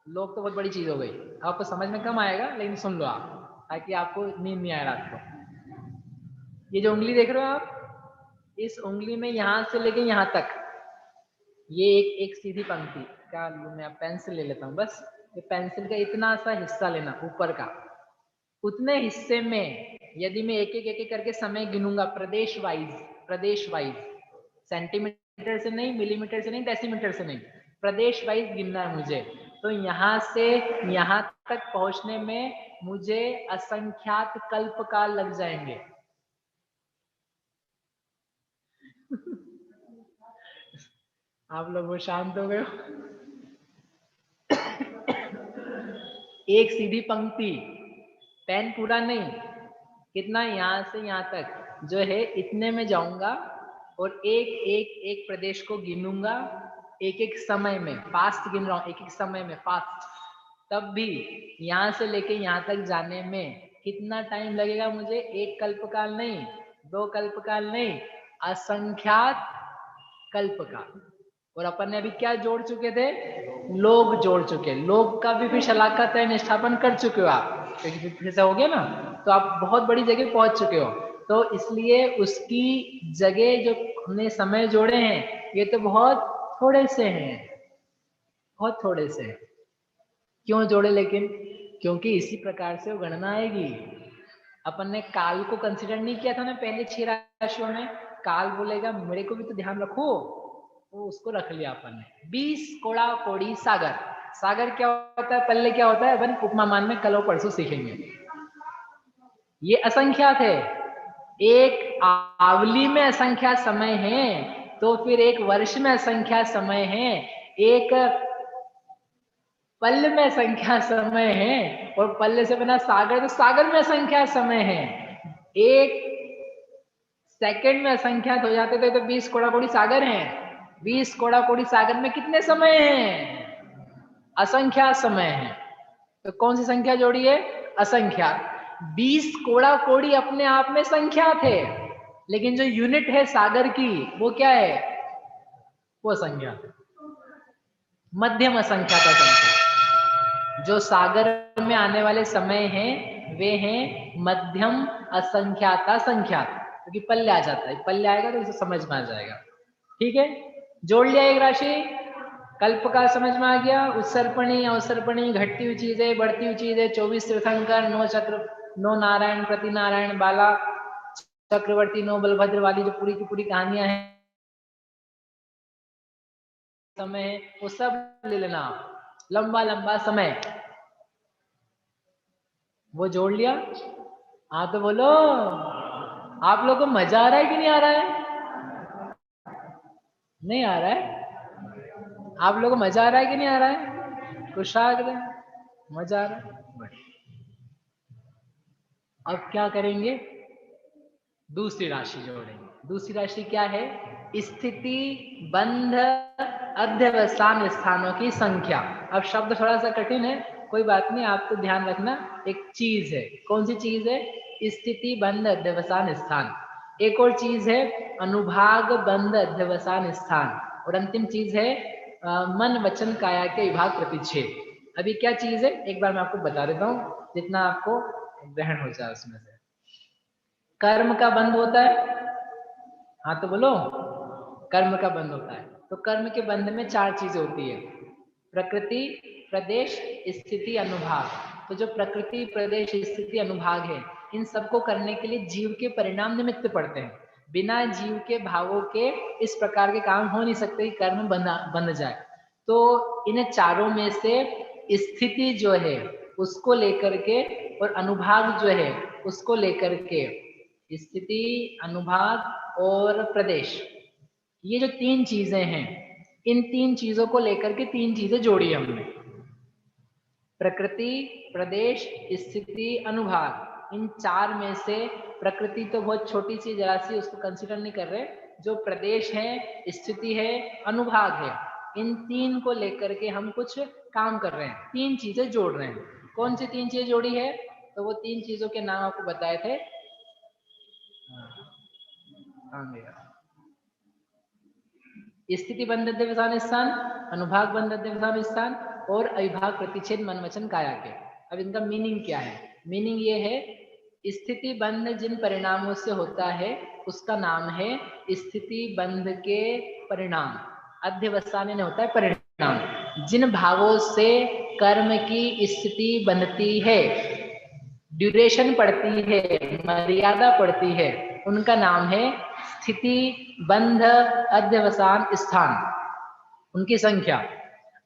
लोग तो बहुत बड़ी चीज हो गई, आपको समझ में कम आएगा लेकिन सुन लो आप, ताकि आपको नींद नहीं आए रात को। ये जो उंगली देख रहे हो आप, इस उंगली में यहाँ से लेके यहाँ तक, ये एक सीधी पंक्ति क्या लूं मैं, पेंसिल ले लेता हूँ बस, ये पेंसिल का इतना सा हिस्सा लेना ऊपर का, उतने हिस्से में यदि मैं एक एक करके समय गिनूंगा, प्रदेश वाइज, सेंटीमीटर से नहीं, मिलीमीटर से नहीं, डेसीमीटर से नहीं, प्रदेश वाइज गिनना है मुझे। तो यहाँ से यहाँ तक पहुंचने में मुझे असंख्यात कल्पकाल लग जाएंगे। आप लोग वो शांत हो गए हो। एक सीधी पंक्ति, पेन पूरा नहीं, कितना, यहाँ से यहाँ तक जो है इतने में जाऊंगा, और एक प्रदेश को गिनूंगा, एक समय में, फास्ट गिन रहा हूँ, एक समय में फास्ट। तब भी यहाँ से लेके यहाँ तक जाने में कितना टाइम लगेगा मुझे, एक कल्पकाल नहीं, दो कल्पकाल नहीं, असंख्यात कल्पकाल। और अपन ने अभी क्या जोड़ चुके थे, लोग जोड़ चुके, लोग का भी शलाका तय निष्ठापन कर चुके हो आप, क्योंकि फिर से हो गया ना, तो आप बहुत बड़ी जगह पहुंच चुके हो। तो इसलिए उसकी जगह जो हमने समय जोड़े हैं, ये तो बहुत थोड़े से हैं, बहुत थोड़े से हैं। क्यों जोड़े लेकिन, क्योंकि इसी प्रकार से वो गणना आएगी। अपन ने काल को कंसिडर नहीं किया था ना पहले 6 राशियों में, काल बोलेगा मेरे को भी तो ध्यान रखो, तो उसको रख लिया अपन ने। 20 कोड़ा कोड़ी सागर, सागर क्या होता है, पल्ले क्या होता है, अपन उपमामान में कल परसों सीखेंगे। ये असंख्यात है, एक आवली में असंख्यात समय है, तो फिर एक वर्ष में असंख्यात समय है, एक पल्ले में असंख्यात समय है, और पल्ले से बना सागर, तो सागर में असंख्यात समय है। एक सेकंड में असंख्यात हो जाते थे तो 20 कोड़ा कोड़ी सागर हैं। 20 कोड़ा कोड़ी सागर में कितने समय हैं, असंख्यात समय है। तो कौन सी संख्या जोड़ी है, असंख्यात। 20 कोड़ा कोड़ी अपने आप में संख्यात है, लेकिन जो यूनिट है सागर की वो क्या है, वो संख्यात है, मध्यम असंख्यात संख्या। जो सागर में आने वाले समय हैं वे हैं मध्यम असंख्याता संख्यात, क्योंकि पल्ले आ जाता है, पल्ले आएगा तो इसे समझ में आ जाएगा। ठीक है, जोड़ लिया एक राशि, कल्प का समझ में आ गया। उत्सर्पणी अवसर्पणी, घटती हुई चीज है, बढ़ती हुई चीज है, 24 तीर्थंकर, 9 चक्र, 9 नारायण, प्रति नारायण, बाला चक्रवर्ती, 9 बलभद्र वाली जो पूरी की पूरी कहानियां हैं, समय है, वो सब ले लेना, लंबा लंबा समय। वो जोड़ लिया। हाँ तो बोलो, आप लोगों को मजा आ रहा है कि नहीं आ रहा है, नहीं आ रहा है, आप लोगों को मजा आ रहा है कि नहीं आ रहा है, कुछ आ रहा है, मजा आ रहा है। अब क्या करेंगे, दूसरी राशि जोड़ेंगे। दूसरी राशि क्या है, स्थिति बंध अध्यवसान स्थानों की संख्या। अब शब्द थोड़ा सा कठिन है, कोई बात नहीं, आपको ध्यान रखना, एक चीज है, कौन सी चीज है, स्थिति बंध अध्यवसान स्थान। एक और चीज है अनुभाग बंध अध्यवसान स्थान, और अंतिम चीज है मन वचन काया के विभाग प्रतिच्छेद। अभी क्या चीज है एक बार मैं आपको बता देता हूँ, जितना आपको ग्रहण हो जाए उसमें से। कर्म का बंध होता है, हाँ तो बोलो, कर्म का बंध होता है। तो कर्म के बंध में 4 चीजें होती है, प्रकृति, प्रदेश, स्थिति, अनुभाग। तो जो प्रकृति, प्रदेश, स्थिति, अनुभाग है, इन सबको करने के लिए जीव के परिणाम निमित्त पड़ते हैं। बिना जीव के भावों के इस प्रकार के काम हो नहीं सकते कि कर्म बंध जाए। तो इन चारों में से स्थिति जो है उसको लेकर के, और अनुभाग जो है उसको लेकर के, स्थिति, अनुभाग और प्रदेश, ये जो 3 चीजें हैं, इन 3 चीजों को लेकर के 3 चीजें जोड़ी हमने, प्रकृति, प्रदेश, स्थिति, अनुभाग। इन 4 में से प्रकृति तो बहुत छोटी सी जरा सी, उसको कंसीडर नहीं कर रहे। जो प्रदेश है, स्थिति है, अनुभाग है, इन 3 को लेकर के हम कुछ काम कर रहे हैं, 3 चीजें जोड़ रहे हैं। कौन सी 3 चीजें जोड़ी है, तो वो 3 चीजों के नाम आपको बताए थे। हाँ, स्थिति बंध अध्यवसान स्थान, अनुभाग बंध अध्यवसान स्थान और अविभाग प्रतिच्छेद मन वचन काया के। अब इनका मीनिंग क्या है? मीनिंग ये है, स्थिति बंध जिन परिणामों से होता है उसका नाम है स्थिति बंध के परिणाम। अध्यवसान ने होता है परिणाम। जिन भावों से कर्म की स्थिति बनती है, ड्यूरेशन पड़ती है, मर्यादा पड़ती है, उनका नाम है स्थिति बंध अध्यवसान स्थान, उनकी संख्या।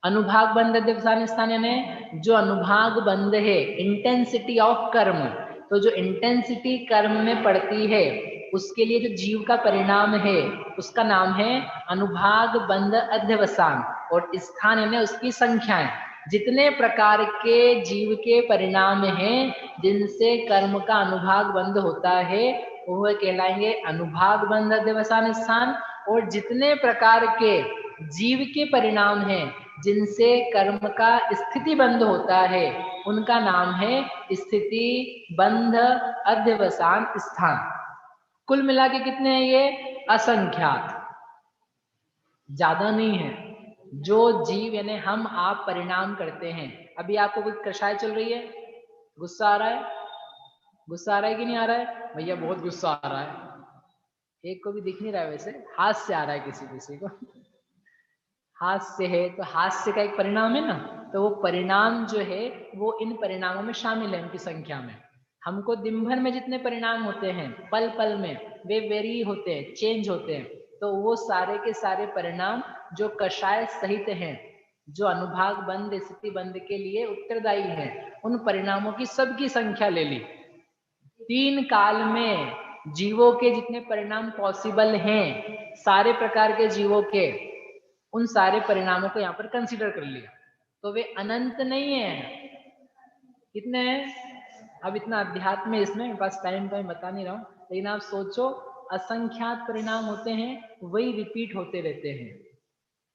अनुभाग बंध अध्यवसान स्थान यानी जो अनुभाग बंध है, इंटेंसिटी ऑफ कर्म, तो जो इंटेंसिटी कर्म में पड़ती है उसके लिए जो जीव का परिणाम है उसका नाम है अनुभाग बंध अध्यवसान, और स्थान यानी उसकी संख्याएं। जितने प्रकार के जीव के परिणाम हैं जिनसे कर्म का अनुभाग बंध होता है वह कहलाएंगे अनुभाग बंध अध्यवसान स्थान, और जितने प्रकार के जीव के परिणाम हैं जिनसे कर्म का स्थिति बंध होता है उनका नाम है स्थिति बंध अध्यवसान स्थान। कुल मिला के कितने हैं ये? असंख्यात, ज्यादा नहीं है। जो जीव यानी हम आप परिणाम करते हैं। अभी आपको कोई कषाय चल रही है, गुस्सा आ रहा है, गुस्सा आ रहा है कि नहीं आ रहा है? भैया बहुत गुस्सा आ रहा है। एक को भी दिख नहीं रहा है, वैसे हास्य आ रहा है किसी किसी को। हास्य है तो हास्य का एक परिणाम है ना, तो वो परिणाम जो है वो इन परिणामों में शामिल है, उनकी संख्या में। हमको दिन भर में जितने परिणाम होते हैं पल पल में, वे वेरी होते हैं, चेंज होते हैं, तो वो सारे के सारे परिणाम जो कषाय सहित हैं, जो अनुभाग बंध स्थिति बंध के लिए उत्तरदायी हैं, उन परिणामों की सबकी संख्या ले ली। 3 काल में जीवों के जितने परिणाम पॉसिबल हैं, सारे प्रकार के जीवों के, उन सारे परिणामों को यहाँ पर कंसीडर कर लिया, तो वे अनंत नहीं है। कितने हैं? अब इतना अध्यात्म में इसमें बस टाइम तो मैं बता नहीं रहा हूँ, लेकिन आप सोचो असंख्यात परिणाम होते हैं, वही रिपीट होते रहते हैं,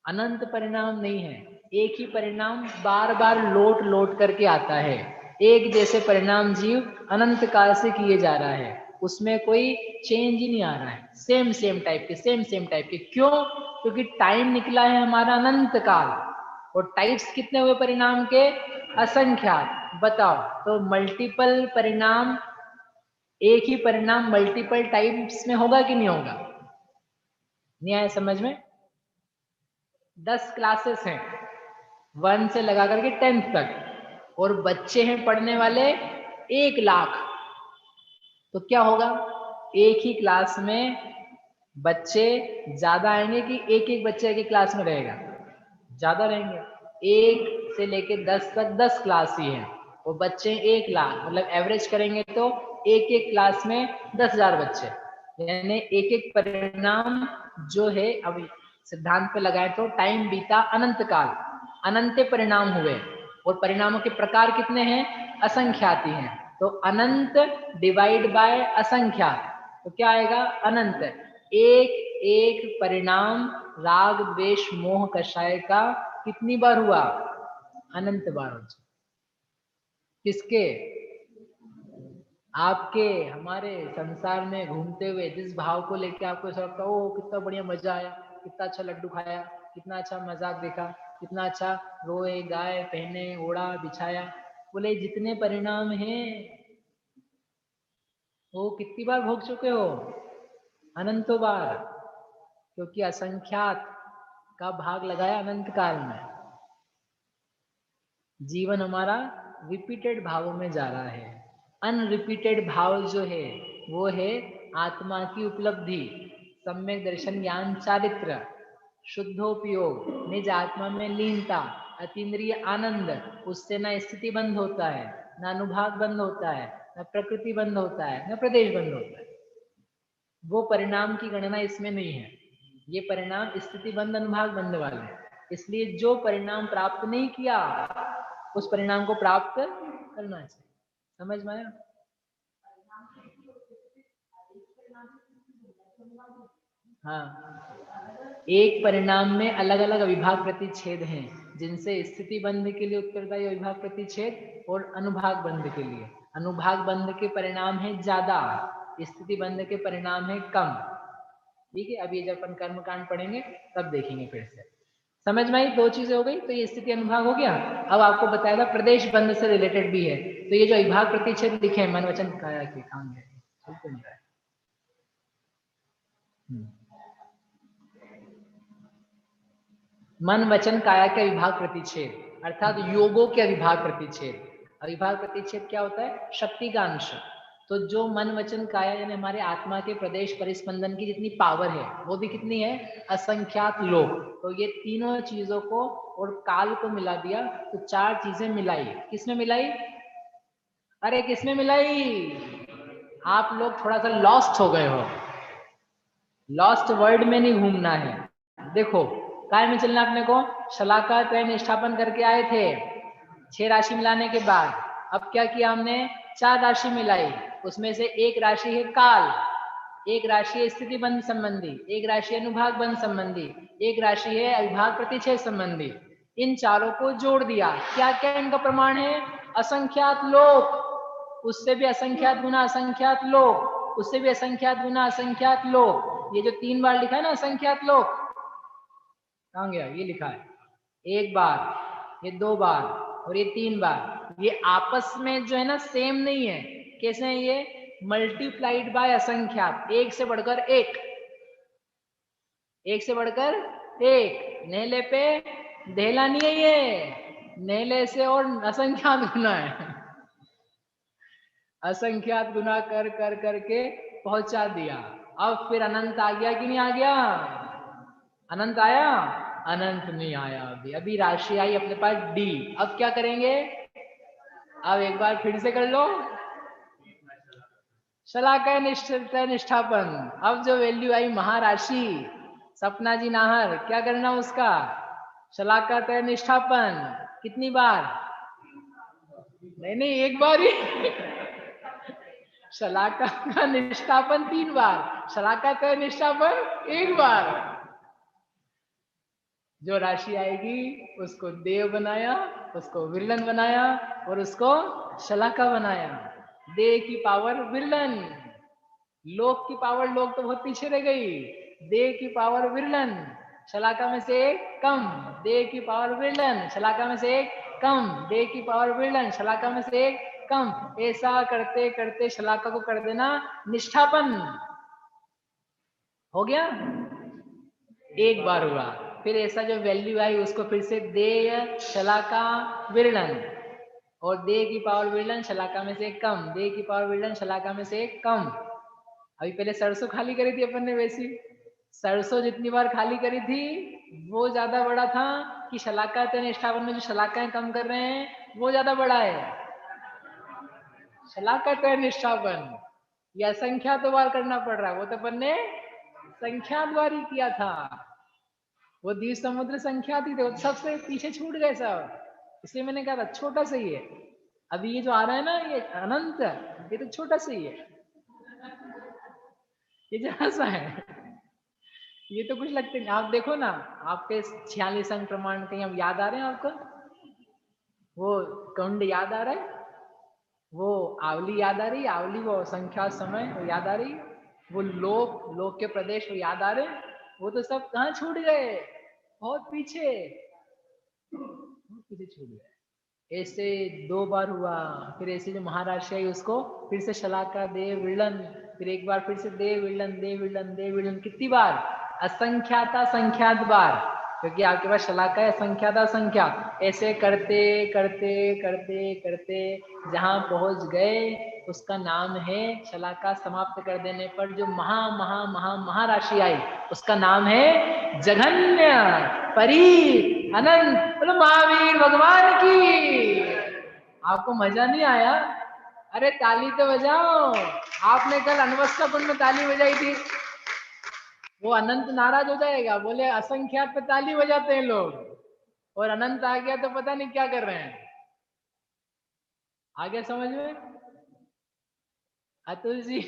अनंत परिणाम नहीं है। एक ही परिणाम बार बार लौट लौट करके आता है। एक जैसे परिणाम जीव अनंत काल से किए जा रहा है, उसमें कोई चेंज ही नहीं आ रहा है, सेम सेम टाइप के, सेम सेम टाइप के। क्यों? क्योंकि टाइम निकला है हमारा अनंत काल, और टाइप्स कितने हुए परिणाम के? असंख्यात। बताओ तो मल्टीपल परिणाम, एक ही परिणाम मल्टीपल टाइप्स में होगा कि नहीं होगा? नहीं आया समझ में? 10 क्लासेस हैं 1 से लगा करके 10th तक, और बच्चे हैं पढ़ने वाले 1 लाख, तो क्या होगा? एक ही क्लास में बच्चे ज्यादा आएंगे कि एक एक बच्चे एक क्लास में रहेगा? ज्यादा रहेंगे। 1 से लेके 10 तक 10 क्लास ही है, और बच्चे 1 लाख, मतलब एवरेज करेंगे तो एक एक क्लास में 10,000 बच्चे, यानी एक एक परिणाम जो है, अब सिद्धांत पे लगाए तो टाइम बीता अनंत काल, अनंत परिणाम हुए, और परिणामों के प्रकार कितने हैं? असंख्यात ही हैं। तो अनंत डिवाइड बाय असंख्यात, तो क्या आएगा? अनंत। एक एक परिणाम राग द्वेष मोह कषाय का कितनी बार हुआ? अनंत बार हो। किसके? आपके, हमारे संसार में घूमते हुए जिस भाव को लेके आपको ऐसा लगता है ओ कितना बढ़िया मजा आया, कितना अच्छा लड्डू खाया, कितना अच्छा मजाक देखा, कितना अच्छा रोए गाए पहने ओढ़ा बिछाया, बोले जितने परिणाम हैं वो कितनी बार भोग चुके हो? अनंतों बार, क्योंकि असंख्यात का भाग लगाया अनंत काल में। जीवन हमारा रिपीटेड भावों में जा रहा है। अनरिपीटेड भाव जो है वो है आत्मा की उपलब्धि, सम्यक दर्शन ज्ञान चारित्र, शुद्धोपयोग, निज आत्मा में लीनता, अतीन्द्रिय आनंद, उससे न स्थिति बंद होता है, न अनुभाग बंद होता है, न प्रकृति बंद होता है, न प्रदेश बंद होता है। वो परिणाम की गणना इसमें नहीं है। ये परिणाम स्थिति बंद अनुभाग बंद वाले हैं। इसलिए जो परिणाम प्राप्त नहीं किया उस परिणाम को प्राप्त करना चाहिए। समझ में आया? हाँ, एक परिणाम में अलग अलग अविभाग प्रतिच्छेद हैं, जिनसे स्थिति बंध के लिए उत्तरदायी अविभाग प्रतिच्छेद और अनुभाग बंध के लिए। अनुभाग बंध के परिणाम है ज्यादा, स्थिति बंध के परिणाम है कम। ठीक है, अभी जब अपन कर्म कांड पढ़ेंगे तब देखेंगे फिर से। समझ में आई? दो चीजें हो गई। तो ये स्थिति अनुभाग हो गया। अब आपको बताया था प्रदेश बंध से रिलेटेड भी है, तो ये जो विभाग प्रतिच्छेद लिखे हैं मन वचन काया के काम है, बिल्कुल नहीं है। मन वचन काया के विभाग प्रतिच्छेद अर्थात योगों के विभाग प्रतिच्छेद। अविभाग प्रतिच्छेद क्या होता है? शक्ति का अंश। तो जो मन वचन काया यानी हमारे आत्मा के प्रदेश परिस्पंदन की जितनी पावर है वो भी कितनी है? असंख्यात लोक। तो ये तीनों चीजों को और काल को मिला दिया तो चार चीजें मिलाई। किसमें मिलाई? अरे किसमें मिलाई? आप लोग थोड़ा सा लॉस्ट हो गए हो। लॉस्ट वर्ड में नहीं घूमना है। देखो काय में चलना अपने को? शलाका त्रय निष्ठापन करके आए थे 6 राशि मिलाने के बाद। अब क्या किया हमने? 4 राशि मिलाई। उसमें से एक राशि है काल, एक राशि है स्थिति बंध संबंधी, एक राशि है अनुभाग बंध संबंधी, एक राशि है अविभाग प्रतिच्छेद संबंधी। इन चारों को जोड़ दिया। क्या क्या इनका प्रमाण है? असंख्यात लोक, उससे भी असंख्यात गुना असंख्यात लोक, उससे भी असंख्यात गुना असंख्यात लोक। ये जो 3 बार लिखा है ना असंख्यात लोक, कहाँ गया? ये लिखा है 1 बार, ये 2 बार और ये 3 बार। ये आपस में जो है ना सेम नहीं है। कैसे है ये? मल्टीप्लाइड बाय असंख्यात, एक से बढ़कर एक, एक से बढ़कर एक। नेले पे देहला नहीं है ये, नेले से और असंख्यात गुना है। असंख्यात गुना कर कर करके पहुंचा दिया। अब फिर अनंत आ गया कि नहीं आ गया? अनंत आया? अनंत नहीं आया। अभी राशि आई अपने पास डी। अब क्या करेंगे? अब एक बार फिर से कर लो शलाका निष्ठापन। अब जो वैल्यू आई महाराशि, सपना जी नाहर, क्या करना उसका? शलाका तय निष्ठापन। कितनी बार? नहीं नहीं, एक बार ही। शलाका का निष्ठापन 3 बार, शलाका तय निष्ठापन 1 बार। जो राशि आएगी उसको देव बनाया, उसको विरलन बनाया और उसको शलाका बनाया। देव की पावर विरलन, लोक की पावर लोक तो बहुत पीछे रह गई। देव की पावर विरलन, शलाका में से एक कम। देव की पावर विरलन, शलाका में से एक कम। देव की पावर विरलन, शलाका में से एक कम। ऐसा करते करते शलाका को कर देना निष्ठापन। हो गया? 1 बार हुआ। फिर ऐसा जो वैल्यू आई उसको फिर से देय शलाका विरलन, और दे की पावर विरलन शलाका में से कम, दे की पावर विरलन शलाका में से कम। अभी पहले सरसों खाली करी थी अपन ने, वैसी सरसों जितनी बार खाली करी थी वो ज्यादा बड़ा था कि शलाका निष्ठापन में जो शलाकाएं कम कर रहे हैं वो ज्यादा बड़ा है? शलाका निष्ठापन या संख्या तो बार करना पड़ रहा है, वो तो अपन ने संख्या द्वार ही किया था। वो द्वीप समुद्र संख्या थी, तो सबसे पीछे छूट गए सब। इसलिए मैंने कहा था छोटा सही है। अभी ये जो आ रहा है ना ये अनंत, ये तो छोटा सही है, ये जरा सा है। ये तो कुछ लगते नहीं। आप देखो ना, आपके 46 अंक प्रमाण कहीं अब याद आ रहे हैं आपको? वो कुंड याद आ रहा है? वो आवली याद आ रही है? आवली वो संख्या समय वो याद आ रही है? वो लोक के प्रदेश वो याद आ रहे हैं? वो तो सब कहाँ छूट गए? बहुत पीछे, बहुत पीछे छूट गए। ऐसे 2 बार हुआ। फिर ऐसे जो महाराष्ट्र आई उसको फिर से शलाका देव विलन, फिर 1 बार फिर से देव विलन देव विलन देव विलन। कितनी बार? असंख्याता संख्यात बार, क्योंकि आपके पास शलाका है असंख्याता संख्यात। ऐसे करते करते करते करते जहां पहुंच गए उसका नाम है, शलाका समाप्त कर देने पर जो महा महा महा महाराशि आई उसका नाम है जघन्य परी अनंत। बोलो महावीर भगवान की। आपको मजा नहीं आया? अरे ताली तो बजाओ। आपने कल अनवस्था कुंड में ताली बजाई थी, वो अनंत नाराज हो जाएगा, बोले असंख्यात पे ताली बजाते हैं लोग, और अनंत आ गया तो पता नहीं क्या कर रहे हैं। आ गया समझ में? अतुल जी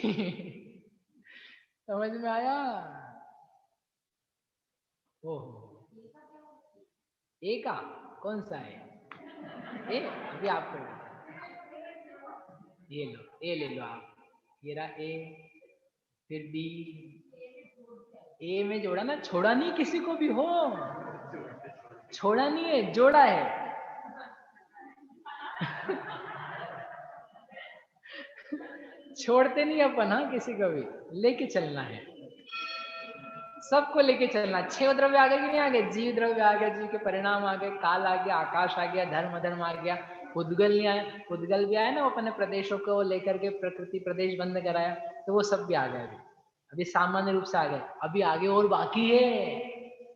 समझ में आया? ओहो, ए का कौन सा है? ए अभी आपको ये लो, ए ले लो आप। ये रहा ए, फिर बी, ए में जोड़ा ना, छोड़ा नहीं किसी को भी हो, छोड़ा नहीं है, जोड़ा है। छोड़ते नहीं अपन, हाँ किसी को भी लेके चलना है, सबको लेके चलना। 6 द्रव्य आ गए कि नहीं आ गए? जीव द्रव्य आ गया, जीव के परिणाम आ गए, काल आ गया, आकाश आ गया, धर्म अधर्म आ गया, उद्गल नहीं आया, उद्गल भी आया ना, वो अपने प्रदेशों को लेकर के प्रकृति प्रदेश बंद कराया, तो वो सब भी आ गए। अभी सामान्य रूप से आ गए, अभी आगे और बाकी है।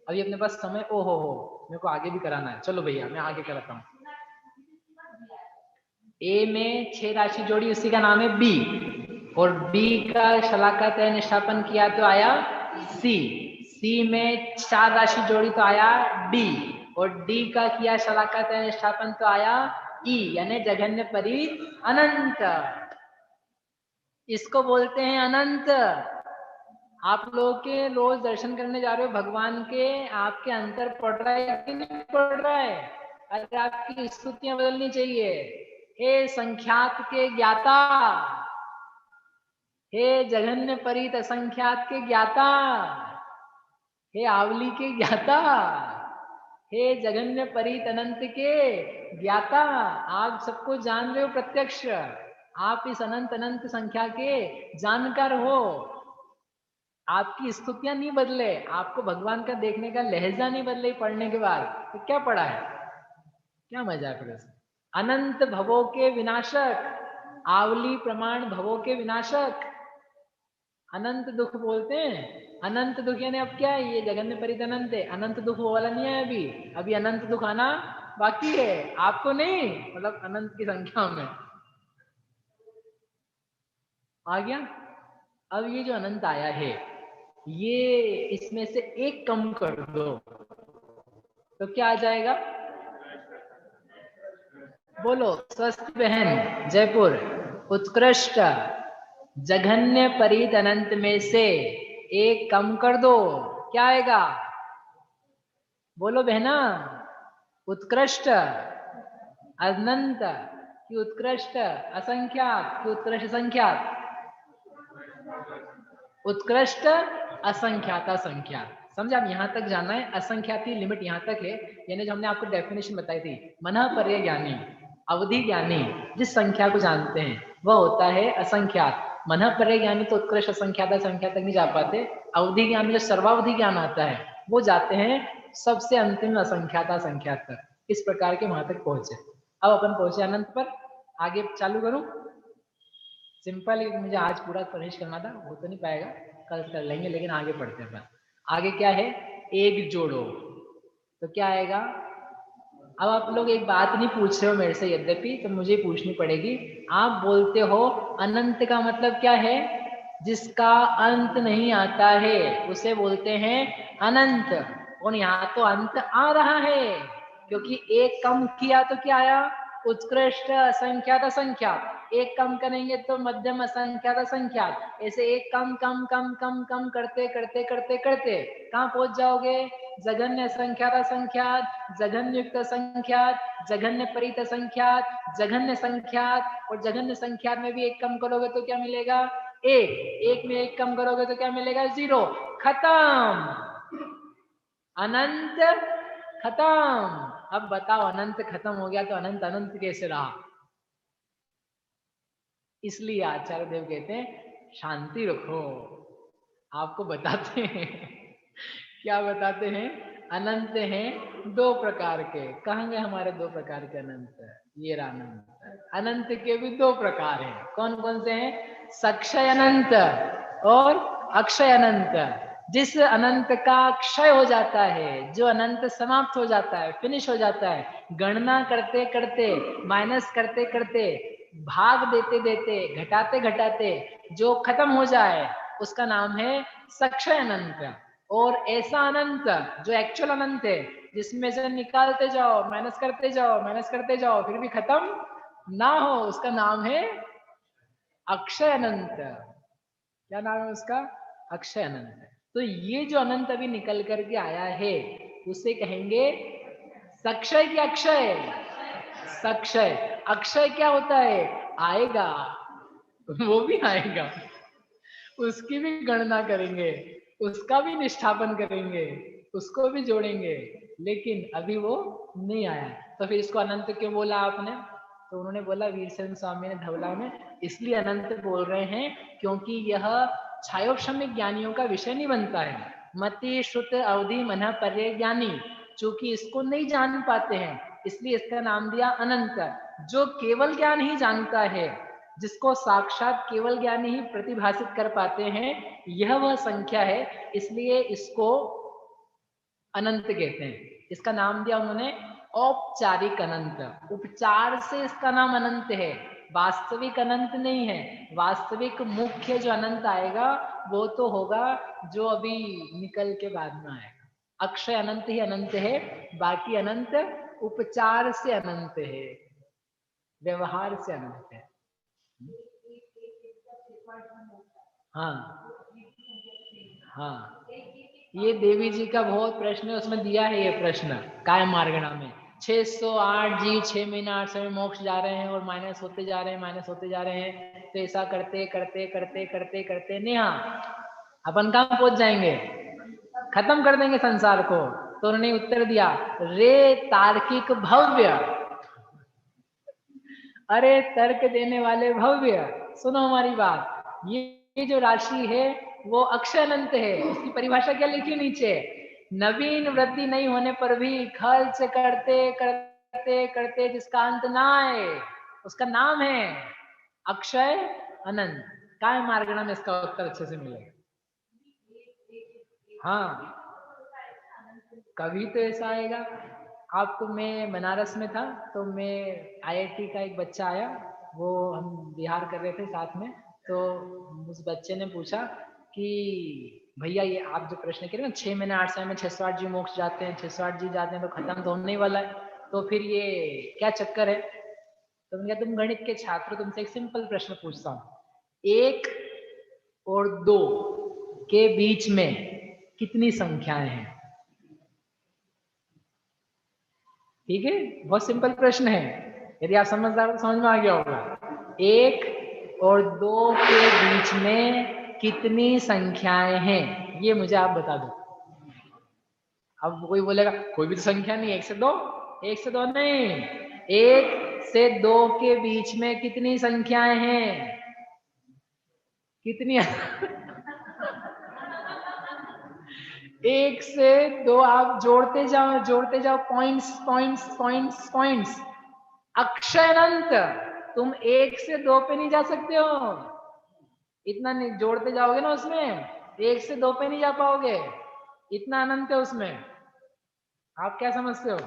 अभी अपने पास समय, ओ हो मेरे को आगे भी कराना है, चलो भैया मैं आगे कराता हूँ। ए में 6 राशि जोड़ी, उसी का नाम है बी, और बी का शलाका तय निष्ठापन किया तो आया सी, सी में 4 राशि जोड़ी तो आया डी, और डी का किया शलाका तय निष्ठापन तो आया ई, यानी जघन्य परीत अनंत। इसको बोलते हैं अनंत। आप लोग के रोज दर्शन करने जा रहे हो भगवान के, आपके अंतर पड़ रहा है कि नहीं पड़ रहा है? अरे आपकी स्तुतियां बदलनी चाहिए। हे संख्यात के ज्ञाता, हे जघन्य परीत असंख्यात के ज्ञाता, हे आवली के ज्ञाता, हे जघन्य परीत अनंत के ज्ञाता, आप सबको जान रहे हो प्रत्यक्ष, आप इस अनंत अनंत संख्या के जानकार हो। आपकी स्तुतियां नहीं बदले, आपको भगवान का देखने का लहजा नहीं बदले पढ़ने के बाद, तो क्या पढ़ा है? क्या मजा है फिर? अनंत भवों के विनाशक, आवली प्रमाण भवों के विनाशक, अनंत दुख बोलते हैं। अनंत दुख यानी अब क्या है? ये जगन्य परित अनंत है, अनंत दुख वो वाला नहीं है अभी, अभी अनंत दुख आना बाकी है, आपको नहीं, मतलब अनंत की संख्या में आ गया। अब ये जो अनंत आया है, ये इसमें से एक कम कर दो तो क्या आ जाएगा? बोलो, स्वस्थ बहन जयपुर, उत्कृष्ट जघन्य परीत अनंत में से एक कम कर दो, क्या आएगा? बोलो बहना। उत्कृष्ट अनंत कि उत्कृष्ट असंख्यात कि उत्कृष्ट संख्यात? उत्कृष्ट असंख्यात असंख्यात। समझे? आप यहां तक जाना है, असंख्यात की लिमिट यहां तक है, यानी जो हमने आपको डेफिनेशन बताई थी, मनः पर्य ज्ञानी, अवधि ज्ञानी जिस संख्या को जानते हैं वह होता है असंख्यात। मनः पर्य ज्ञानी तो उत्कृष्ट असंख्यात संख्या तक नहीं जा पाते, अवधि ज्ञान में जो सर्वावधि ज्ञान आता है वो जाते हैं सबसे अंतिम असंख्यात संख्यात तक। इस प्रकार के वहां तक पहुंचे। अब अपन पहुंचे अनंत पर, आगे चालू करूं? सिंपल, मुझे आज पूरा फिनिश करना था, हो तो नहीं पाएगा, कल कर लेंगे, लेकिन आगे पढ़ते हैं। आगे क्या है? एक जोड़ो, तो क्या आएगा? अब आप लोग एक बात नहीं पूछ रहे हो मेरे से, यद्यपि तो मुझे पूछनी पड़ेगी। आप बोलते हो अनंत का मतलब क्या है? जिसका अंत नहीं आता है उसे बोलते हैं अनंत, और यहाँ तो अंत आ रहा है, क्योंकि एक कम किया तो क्या आया? उत्कृष्ट असंख्यात असंख्यात। एक कम करेंगे तो मध्यम असंख्यात असंख्यात। ऐसे एक कम कम कम कम कम करते करते करते करते कहाँ पहुंच जाओगे? जघन्य असंख्यात असंख्यात, जघन्य युक्त असंख्यात, जघन्य परित असंख्यात, जघन्य संख्यात, और जघन्य संख्यात में भी एक कम करोगे तो क्या मिलेगा? एक। एक में एक कम करोगे तो क्या मिलेगा? 0। खत्म, अनंत खत्म। अब बताओ, अनंत खत्म हो गया तो अनंत अनंत कैसे रहा? इसलिए आचार्य देव कहते हैं शांति रखो। आपको बताते हैं क्या बताते हैं? अनंत हैं 2 प्रकार के। कहाँ गए हमारे 2 प्रकार के अनंत? ये रहा अनंत। अनंत के भी 2 प्रकार हैं। कौन कौन से हैं? सक्षय अनंत और अक्षय अनंत। जिस अनंत का क्षय हो जाता है, जो अनंत समाप्त हो जाता है, फिनिश हो जाता है, गणना करते करते, माइनस करते करते, भाग देते देते, घटाते घटाते जो खत्म हो जाए उसका नाम है सक्षय अनंत। और ऐसा अनंत जो एक्चुअल अनंत है, जिसमें से निकालते जाओ, माइनस करते जाओ, माइनस करते जाओ, फिर भी खत्म ना हो, उसका नाम है अक्षय अनंत। क्या नाम है उसका? अक्षय अनंत। तो ये जो अनंत अभी निकल करके आया है उसे कहेंगे सक्षय की अक्षय? सक्षय। अक्षय क्या होता है? आएगा, वो भी आएगा, उसकी भी गणना करेंगे, उसका भी निष्ठापन करेंगे, उसको भी जोड़ेंगे, लेकिन अभी वो नहीं आया। तो फिर इसको अनंत क्यों बोला आपने? तो उन्होंने बोला, वीरसेन स्वामी ने धवला में, इसलिए अनंत बोल रहे हैं क्योंकि यह छायोक्षमिक ज्ञानियों का विषय नहीं बनता है। मति श्रुत अवधि मन पर्य ज्ञानी, चूंकि इसको नहीं जान पाते हैं इसलिए इसका नाम दिया अनंत। जो केवल ज्ञान ही जानता है, जिसको साक्षात केवल ज्ञानी ही प्रतिभाषित कर पाते हैं, यह वह संख्या है, इसलिए इसको अनंत कहते हैं। इसका नाम दिया उन्होंने औपचारिक अनंत। उपचार से इसका नाम अनंत है, वास्तविक अनंत नहीं है। वास्तविक मुख्य जो अनंत आएगा वो तो होगा जो अभी निकल के बाद में आएगा। अक्षय अनंत ही अनंत है, बाकी अनंत उपचार से अनंत है, व्यवहार से अनंत है। हाँ हाँ, ये देवी जी का बहुत प्रश्न है, उसमें दिया है ये प्रश्न काय मार्गणा में। 608 जीव 6 महीना 8 समय मोक्ष जा रहे हैं और माइनस होते जा रहे हैं, माइनस होते जा रहे हैं। तो ऐसा करते करते करते करते करते नेहा अपन कहाँ पहुंच जाएंगे, खत्म कर देंगे संसार को। तो उन्होंने उत्तर दिया, रे तार्किक भव्य, अरे तर्क देने वाले भव्य, सुनो हमारी बात। ये जो राशि है वो अक्षय अनंत है। उसकी परिभाषा क्या लिखी नीचे, नवीन वृद्धि नहीं होने पर भी खर्च करते करते करते जिसका अंत ना आए, उसका नाम है अक्षय अनंत। काय मार्गणा में इसका उत्तर अच्छे से मिलेगा। हाँ, कभी तो ऐसा आएगा। आपको, मैं बनारस में था तो मैं आईआईटी का एक बच्चा आया, वो हम बिहार कर रहे थे साथ में। तो उस बच्चे ने पूछा कि भैया ये आप जो प्रश्न कह रहे हैं ना, 6 महीने 8 समय में 608 जी मोक्ष जाते हैं, 608 जी जाते हैं तो खत्म तो होने ही वाला है, तो फिर ये क्या चक्कर है? तो मैंने कहा, तुम गणित के छात्र, तुमसे एक सिंपल प्रश्न पूछता हूँ, 1 और 2 के बीच में कितनी संख्याएं हैं? ठीक है, बहुत सिंपल प्रश्न है, यदि आप समझदार हो तो समझ में आ गया होगा। 1 और 2 के बीच में कितनी संख्याएं हैं, ये मुझे आप बता दो। अब कोई बोलेगा कोई भी तो संख्या नहीं, 1 से 2, 1 से 2 नहीं, 1 से 2 के बीच में कितनी संख्याएं हैं? कितनी? 1 से 2 आप जोड़ते जाओ, जोड़ते जाओ, पॉइंट्स पॉइंट्स पॉइंट्स पॉइंट्स, अक्षय अनंत। तुम 1 से 2 पे नहीं जा सकते हो, इतना नहीं जोड़ते जाओगे ना उसमें, 1 से 2 पे नहीं जा पाओगे, इतना अनंत है उसमें। आप क्या समझते हो?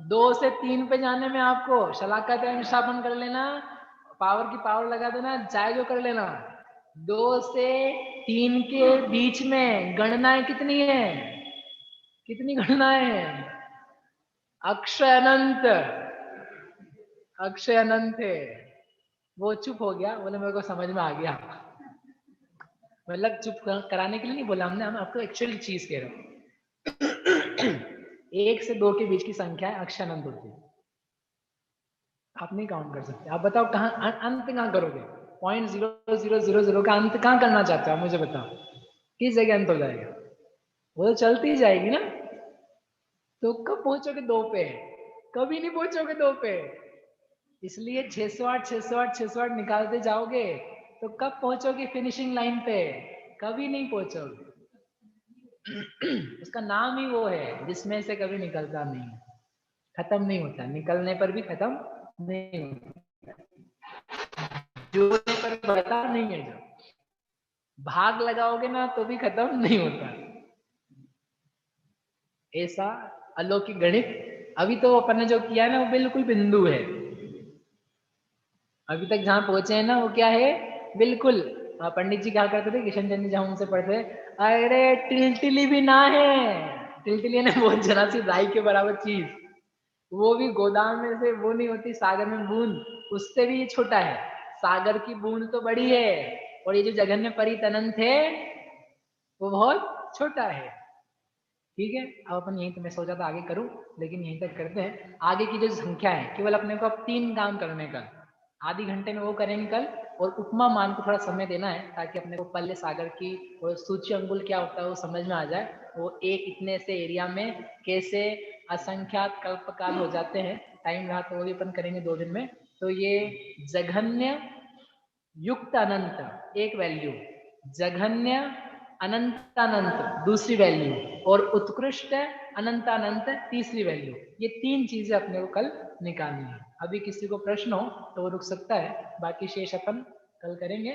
2 से 3 पे जाने में आपको शलाका का निष्ठापन कर लेना, पावर की पावर लगा देना, जायजो कर लेना। 2 से 3 के बीच में गणनाएं कितनी है? कितनी गणनाएं हैं? अक्षय अनंत, अक्षय अनंत है। वो चुप हो गया, बोले मेरे को समझ में आ गया। मतलब चुप कराने के लिए नहीं बोला हमने, हम आपको एक्चुअली चीज कह रहे हो। 1 से 2 के बीच की संख्या अक्षय अनंत होती है, आप नहीं काउंट कर सकते। आप बताओ कहाँ अंत कहाँ करोगे? 0.0000 का अंत कहाँ करना चाहते हो आप, मुझे बताओ, किस जगह अंत हो जाएगा? वो तो चलती ही जाएगी ना। तो कब पहुंचोगे 2 पे? कभी नहीं पहुंचोगे 2 पे। इसलिए 608 608 608 निकालते जाओगे तो कब पहुंचोगे फिनिशिंग लाइन पे? कभी नहीं पहुंचोगे। उसका नाम ही वो है जिसमें से कभी निकलता नहीं है, खत्म नहीं होता, निकलने पर भी खत्म नहीं होता, जोड़ने पर बढ़ता नहीं है, जो भाग लगाओगे ना तो भी खत्म नहीं होता। ऐसा अलौकिक गणित अभी तो अपन ने जो किया है ना वो बिल्कुल बिंदु है। अभी तक जहां पहुंचे हैं ना वो क्या है, बिल्कुल। पंडित जी क्या करते थे, किशन चंद जी जहां उनसे पढ़ते, अरे टिलटिली भी ना है, टिलटिली ने बहुत जरा सी राई के बराबर चीज, वो भी गोदाम में से वो नहीं होती, सागर में बूंद, उससे भी ये छोटा है। सागर की बूंद तो बड़ी है, और ये जो जघन्य परित अनंत है वो बहुत छोटा है। ठीक है, अब अपन यहीं, तो मैं सोचा था आगे करूं लेकिन यहीं तक करते हैं। आगे की जो संख्या है, केवल अपने को अब 3 काम करने का, आधी घंटे में वो करेंगे कल, और उपमा मान को थोड़ा समय देना है ताकि अपने को पल्ले सागर की और सूची अंगुल क्या होता है वो समझ में आ जाए। वो एक इतने से एरिया में कैसे असंख्यात कल्पकाल हो जाते हैं। टाइम रहा तो वो भी अपन करेंगे 2 दिन में। तो ये जघन्य युक्त अनंत एक वैल्यू, जघन्य अनंतानंत दूसरी वैल्यू और उत्कृष्ट अनंतानंत तीसरी वैल्यू। ये 3 चीजें अपने को कल निकालनी है। अभी किसी को प्रश्न हो तो वो रुक सकता है, बाकी शेष अपन कल करेंगे।